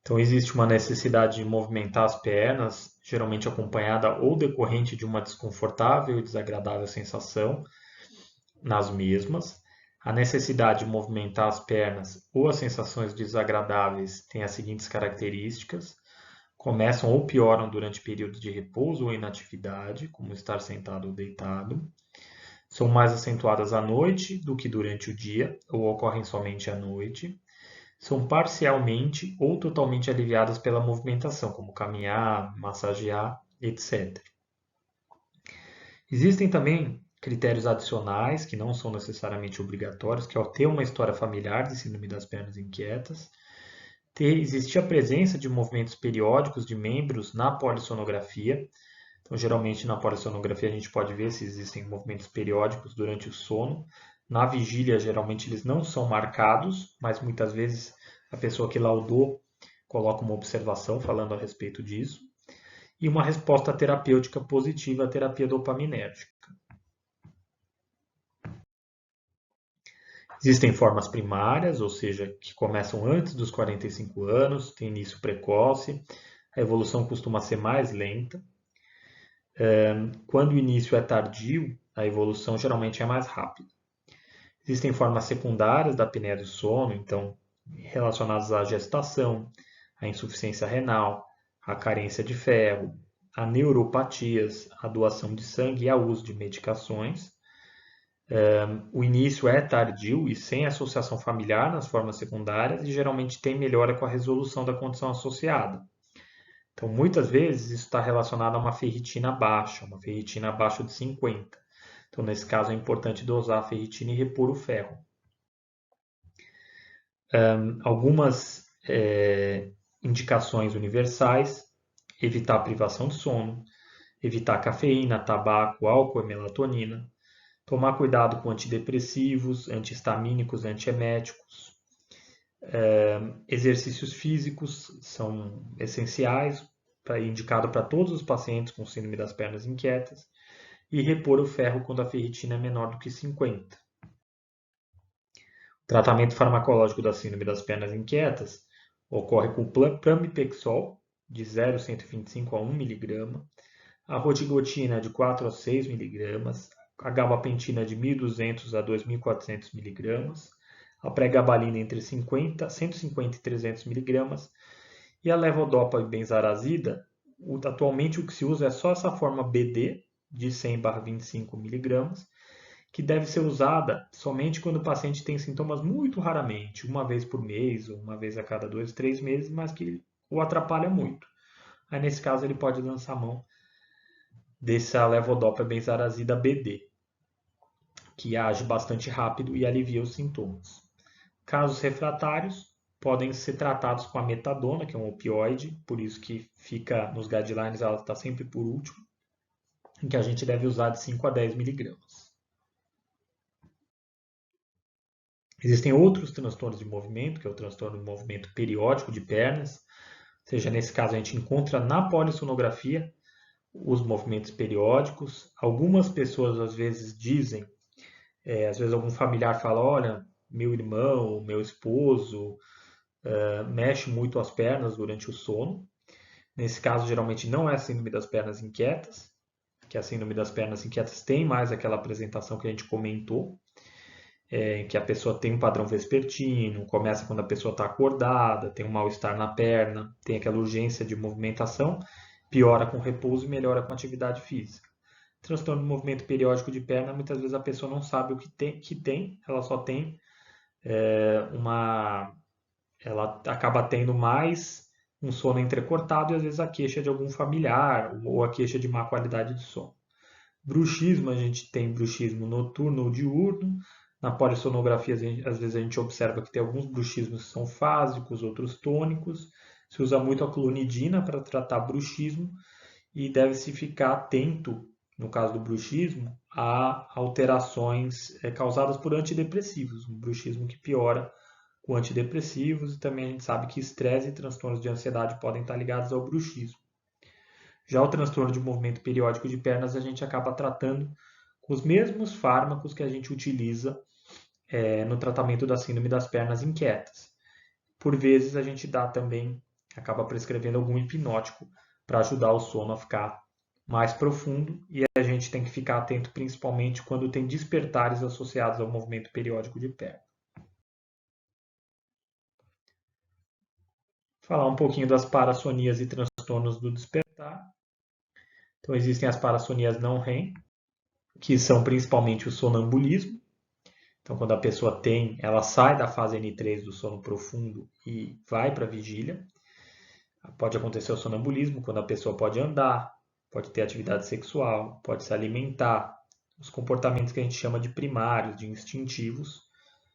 Então, existe uma necessidade de movimentar as pernas, geralmente acompanhada ou decorrente de uma desconfortável e desagradável sensação nas mesmas. A necessidade de movimentar as pernas ou as sensações desagradáveis têm as seguintes características: começam ou pioram durante períodos de repouso ou inatividade, como estar sentado ou deitado. São mais acentuadas à noite do que durante o dia, ou ocorrem somente à noite. São parcialmente ou totalmente aliviadas pela movimentação, como caminhar, massagear, etc. Existem também critérios adicionais, que não são necessariamente obrigatórios, que é ter uma história familiar de síndrome das pernas inquietas, existir a presença de movimentos periódicos de membros na polissonografia. Então, geralmente na polissonografia a gente pode ver se existem movimentos periódicos durante o sono. Na vigília, geralmente eles não são marcados, mas muitas vezes a pessoa que laudou coloca uma observação falando a respeito disso. E uma resposta terapêutica positiva à terapia dopaminérgica. Existem formas primárias, ou seja, que começam antes dos 45 anos, tem início precoce, a evolução costuma ser mais lenta. Quando o início é tardio, a evolução geralmente é mais rápida. Existem formas secundárias da apneia do sono, então relacionadas à gestação, à insuficiência renal, à carência de ferro, a neuropatias, a doação de sangue e ao uso de medicações. O início é tardio e sem associação familiar nas formas secundárias e geralmente tem melhora com a resolução da condição associada. Então, muitas vezes isso está relacionado a uma ferritina baixa, uma ferritina abaixo de 50. Então, nesse caso, é importante dosar a ferritina e repor o ferro. Algumas indicações universais: evitar a privação de sono, evitar cafeína, tabaco, álcool e melatonina, tomar cuidado com antidepressivos, antihistamínicos, antieméticos. Exercícios físicos são essenciais, indicado para todos os pacientes com síndrome das pernas inquietas, e repor o ferro quando a ferritina é menor do que 50. O tratamento farmacológico da síndrome das pernas inquietas ocorre com pramipexol, de 0,125 a 1 mg, a rotigotina de 4 a 6 mg, a gabapentina de 1.200 a 2.400 mg, a pregabalina entre 150 e 300 mg e a levodopa e benzarazida. Atualmente o que se usa é só essa forma BD de 100/25 mg, que deve ser usada somente quando o paciente tem sintomas muito raramente, uma vez por mês ou uma vez a cada 2, 3 meses, mas que o atrapalha muito. Aí nesse caso ele pode lançar mão dessa levodopa benzarazida BD, que age bastante rápido e alivia os sintomas. Casos refratários podem ser tratados com a metadona, que é um opioide, por isso que fica nos guidelines, ela está sempre por último, em que a gente deve usar de 5 a 10 miligramas. Existem outros transtornos de movimento, que é o transtorno de movimento periódico de pernas, ou seja, nesse caso a gente encontra na polissonografia os movimentos periódicos. Algumas pessoas às vezes dizem, às vezes algum familiar fala, olha, meu irmão, meu esposo mexe muito as pernas durante o sono. Nesse caso, geralmente não é a síndrome das pernas inquietas, que a síndrome das pernas inquietas tem mais aquela apresentação que a gente comentou, que a pessoa tem um padrão vespertino, começa quando a pessoa está acordada, tem um mal-estar na perna, tem aquela urgência de movimentação, piora com repouso e melhora com atividade física. Transtorno de movimento periódico de perna, muitas vezes a pessoa não sabe o que tem, ela só tem ela acaba tendo mais um sono entrecortado e às vezes a queixa de algum familiar ou a queixa de má qualidade de sono. Bruxismo, a gente tem bruxismo noturno ou diurno. Na polissonografia, às vezes a gente observa que tem alguns bruxismos que são fásicos, outros tônicos. Se usa muito a clonidina para tratar bruxismo e deve-se ficar atento, no caso do bruxismo, a alterações causadas por antidepressivos, um bruxismo que piora com antidepressivos, e também a gente sabe que estresse e transtornos de ansiedade podem estar ligados ao bruxismo. Já o transtorno de movimento periódico de pernas a gente acaba tratando com os mesmos fármacos que a gente utiliza no tratamento da síndrome das pernas inquietas. Por vezes a gente dá também, acaba prescrevendo algum hipnótico para ajudar o sono a ficar mais profundo, e a gente tem que ficar atento principalmente quando tem despertares associados ao movimento periódico de perna. Falar um pouquinho das parassonias e transtornos do despertar. Então existem as parassonias não REM, que são principalmente o sonambulismo. Então quando a pessoa tem, ela sai da fase N3 do sono profundo e vai para a vigília. Pode acontecer o sonambulismo, quando a pessoa pode andar, pode ter atividade sexual, pode se alimentar. Os comportamentos que a gente chama de primários, de instintivos,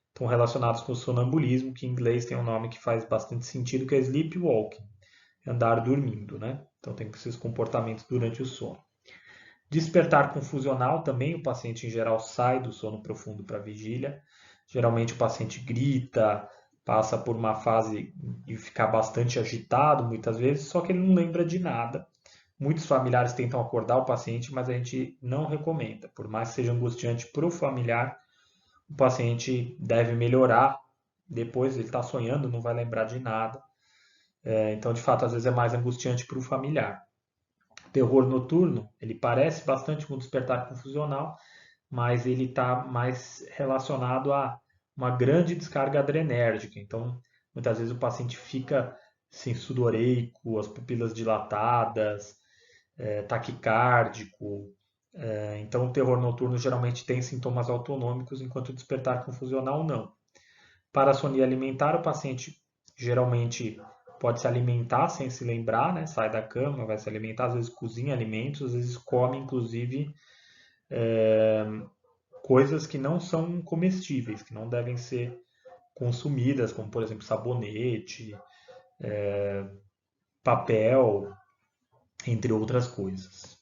estão relacionados com o sonambulismo, que em inglês tem um nome que faz bastante sentido, que é sleepwalking, andar dormindo, né? Então tem esses comportamentos durante o sono. Despertar confusional também, o paciente em geral sai do sono profundo para a vigília. Geralmente o paciente grita, passa por uma fase de ficar bastante agitado muitas vezes, só que ele não lembra de nada. Muitos familiares tentam acordar o paciente, mas a gente não recomenda. Por mais que seja angustiante para o familiar, o paciente deve melhorar. Depois ele está sonhando, não vai lembrar de nada. Então, de fato, às vezes é mais angustiante para o familiar. O terror noturno, ele parece bastante com o despertar confusional, mas ele está mais relacionado a uma grande descarga adrenérgica. Então, muitas vezes o paciente fica assim, sudoreico, as pupilas dilatadas, taquicárdico. Então, o terror noturno geralmente tem sintomas autonômicos, enquanto o despertar confusional não. Parassonia alimentar, o paciente geralmente pode se alimentar sem se lembrar, né? Sai da cama, vai se alimentar, às vezes cozinha alimentos, às vezes come, inclusive, coisas que não são comestíveis, que não devem ser consumidas, como, por exemplo, sabonete, papel, entre outras coisas.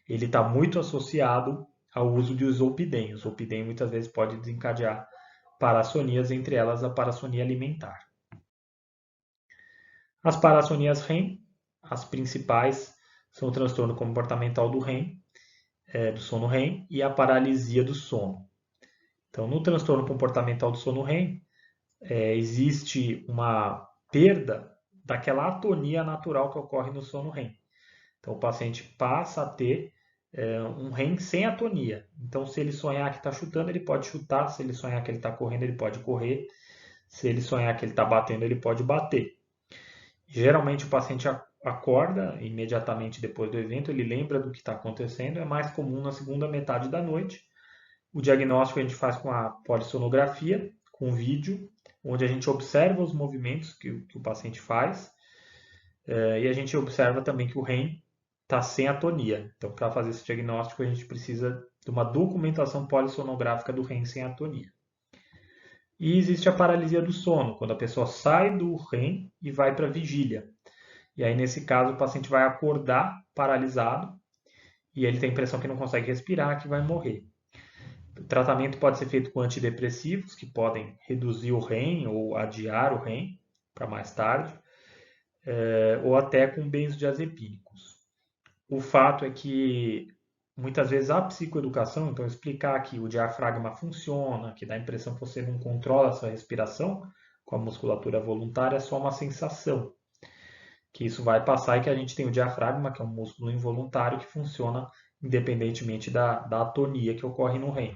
Ele está muito associado ao uso de zolpidem. O zolpidem muitas vezes pode desencadear parassonias, entre elas a parassonia alimentar. As parassonias REM, as principais, são o transtorno comportamental do REM, do sono REM, e a paralisia do sono. Então, no transtorno comportamental do sono REM, existe uma perda daquela atonia natural que ocorre no sono REM. Então, o paciente passa a ter um REM sem atonia. Então, se ele sonhar que está chutando, ele pode chutar. Se ele sonhar que ele está correndo, ele pode correr. Se ele sonhar que ele está batendo, ele pode bater. Geralmente, o paciente acorda imediatamente depois do evento, ele lembra do que está acontecendo. É mais comum na segunda metade da noite. O diagnóstico a gente faz com a polissonografia, com vídeo, onde a gente observa os movimentos que o paciente faz. E a gente observa também que o REM está sem atonia. Então, para fazer esse diagnóstico, a gente precisa de uma documentação polissonográfica do REM sem atonia. E existe a paralisia do sono, quando a pessoa sai do REM e vai para a vigília. E aí, nesse caso, o paciente vai acordar paralisado e ele tem a impressão que não consegue respirar, que vai morrer. O tratamento pode ser feito com antidepressivos, que podem reduzir o REM ou adiar o REM para mais tarde, ou até com benzodiazepínicos. O fato é que muitas vezes a psicoeducação, então explicar que o diafragma funciona, que dá a impressão que você não controla a sua respiração com a musculatura voluntária, é só uma sensação. Que isso vai passar e que a gente tem o diafragma, que é um músculo involuntário que funciona independentemente da atonia que ocorre no REM.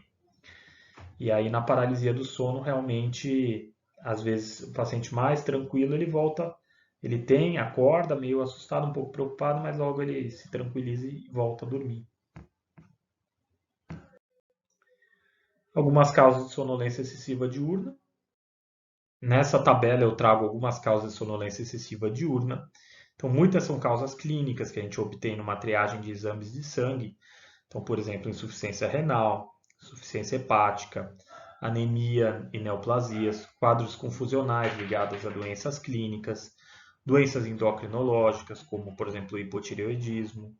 E aí na paralisia do sono, realmente, às vezes o paciente mais tranquilo, ele volta, ele acorda meio assustado, um pouco preocupado, mas logo ele se tranquiliza e volta a dormir. Algumas causas de sonolência excessiva diurna. Nessa tabela eu trago algumas causas de sonolência excessiva diurna. Então, muitas são causas clínicas que a gente obtém numa triagem de exames de sangue. Então, por exemplo, insuficiência renal, insuficiência hepática, anemia e neoplasias, quadros confusionais ligados a doenças clínicas, doenças endocrinológicas, como, por exemplo, o hipotireoidismo,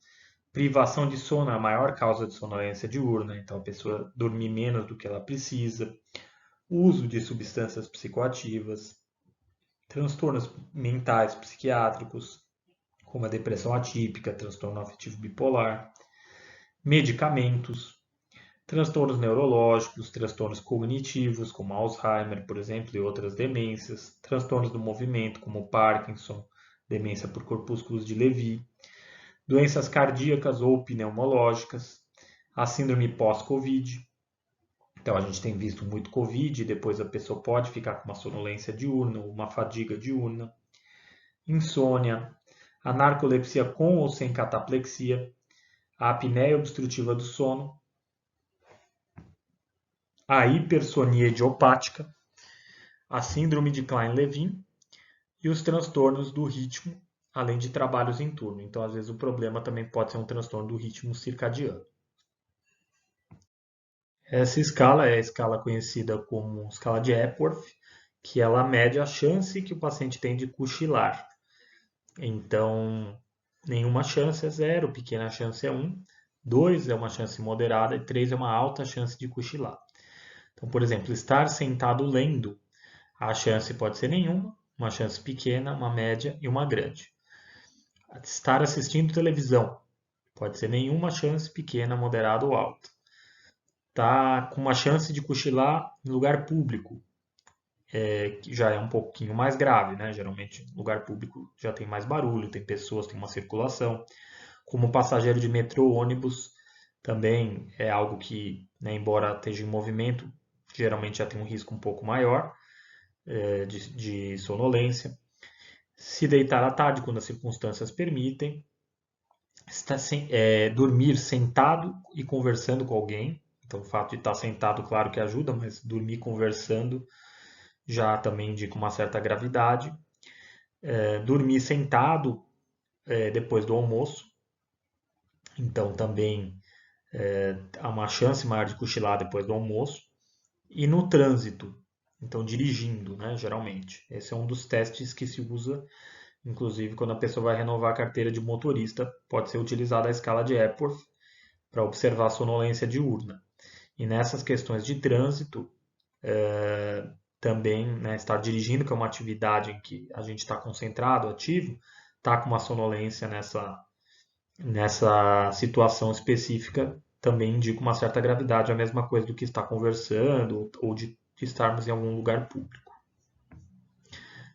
privação de sono é a maior causa de sonolência diurna, então a pessoa dormir menos do que ela precisa, uso de substâncias psicoativas, transtornos mentais psiquiátricos, como a depressão atípica, transtorno afetivo bipolar, medicamentos, transtornos neurológicos, transtornos cognitivos, como Alzheimer, por exemplo, e outras demências, transtornos do movimento, como Parkinson, demência por corpúsculos de Levy, doenças cardíacas ou pneumológicas, a síndrome pós-Covid. Então, a gente tem visto muito Covid, e depois a pessoa pode ficar com uma sonolência diurna ou uma fadiga diurna, insônia, a narcolepsia com ou sem cataplexia, a apneia obstrutiva do sono, a hipersonia idiopática, a síndrome de Klein-Levin e os transtornos do ritmo, além de trabalhos em turno. Então, às vezes, o problema também pode ser um transtorno do ritmo circadiano. Essa escala é a escala conhecida como escala de Epworth, que ela mede a chance que o paciente tem de cochilar. Então, nenhuma chance é 0, pequena chance é 1, 2 é uma chance moderada e 3 é uma alta chance de cochilar. Então, por exemplo, estar sentado lendo, a chance pode ser nenhuma, uma chance pequena, uma média e uma grande. Estar assistindo televisão, pode ser nenhuma chance, pequena, moderada ou alta. Tá com uma chance de cochilar em lugar público, que já é um pouquinho mais grave, né? Geralmente, lugar público já tem mais barulho, tem pessoas, tem uma circulação. Como passageiro de metrô, ônibus, também é algo que, né, embora esteja em movimento, geralmente já tem um risco um pouco maior de sonolência. Se deitar à tarde, quando as circunstâncias permitem. Dormir sentado e conversando com alguém. Então, o fato de estar sentado, claro que ajuda, mas dormir conversando já também indica uma certa gravidade. Dormir sentado depois do almoço. Então, também há uma chance maior de cochilar depois do almoço. E no trânsito, então dirigindo, né, geralmente. Esse é um dos testes que se usa, inclusive quando a pessoa vai renovar a carteira de motorista, pode ser utilizada a escala de Epworth para observar a sonolência diurna. E nessas questões de trânsito, também, né, estar dirigindo, que é uma atividade em que a gente está concentrado, ativo, está com uma sonolência nessa situação específica, também indica uma certa gravidade, a mesma coisa do que estar conversando ou de estarmos em algum lugar público.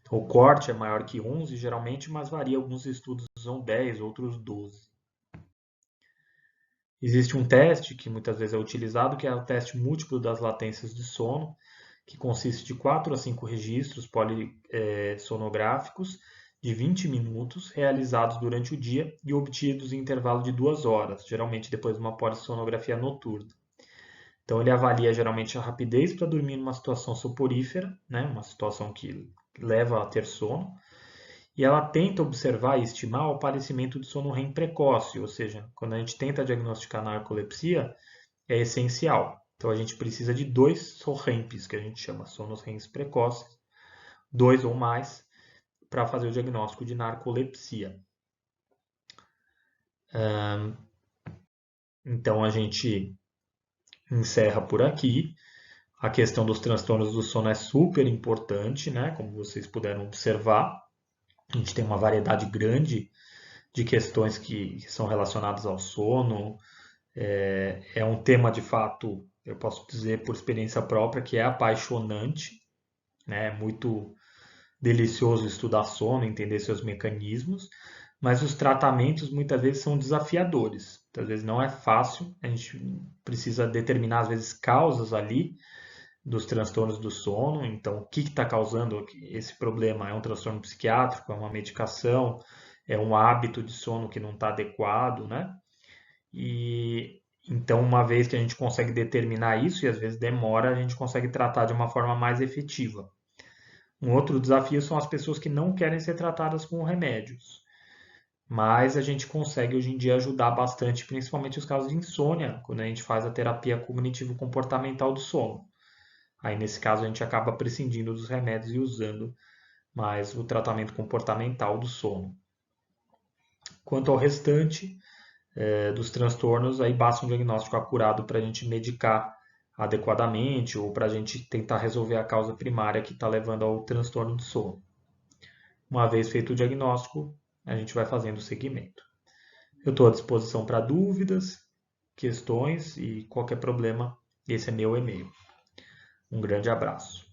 Então, o corte é maior que 11 geralmente, mas varia. Alguns estudos usam 10, outros 12. Existe um teste que muitas vezes é utilizado, que é o teste múltiplo das latências de sono, que consiste de 4 a 5 registros polissonográficos de 20 minutos, realizados durante o dia e obtidos em intervalo de 2 horas, geralmente depois de uma polissonografia noturna. Então, ele avalia geralmente a rapidez para dormir numa situação soporífera, né, uma situação que leva a ter sono, e ela tenta observar e estimar o aparecimento de sono REM precoce, ou seja, quando a gente tenta diagnosticar narcolepsia, é essencial. Então a gente precisa de 2 SORREMPs, que a gente chama sonos REMs precoces, 2 ou mais, para fazer o diagnóstico de narcolepsia. Então a gente encerra por aqui. A questão dos transtornos do sono é super importante, né? Como vocês puderam observar. A gente tem uma variedade grande de questões que são relacionadas ao sono. É um tema, de fato, eu posso dizer por experiência própria, que é apaixonante, né? É muito delicioso estudar sono, entender seus mecanismos, mas os tratamentos muitas vezes são desafiadores. Muitas vezes não é fácil, a gente precisa determinar, às vezes, causas ali dos transtornos do sono. Então, o que está causando esse problema? É um transtorno psiquiátrico? É uma medicação? É um hábito de sono que não está adequado, né? E então, uma vez que a gente consegue determinar isso, e às vezes demora, a gente consegue tratar de uma forma mais efetiva. Um outro desafio são as pessoas que não querem ser tratadas com remédios. Mas a gente consegue hoje em dia ajudar bastante, principalmente os casos de insônia, quando a gente faz a terapia cognitivo-comportamental do sono. Aí, nesse caso, a gente acaba prescindindo dos remédios e usando mais o tratamento comportamental do sono. Quanto ao restante dos transtornos, aí basta um diagnóstico acurado para a gente medicar adequadamente ou para a gente tentar resolver a causa primária que está levando ao transtorno do sono. Uma vez feito o diagnóstico, a gente vai fazendo o seguimento. Eu estou à disposição para dúvidas, questões e qualquer problema, esse é meu e-mail. Um grande abraço.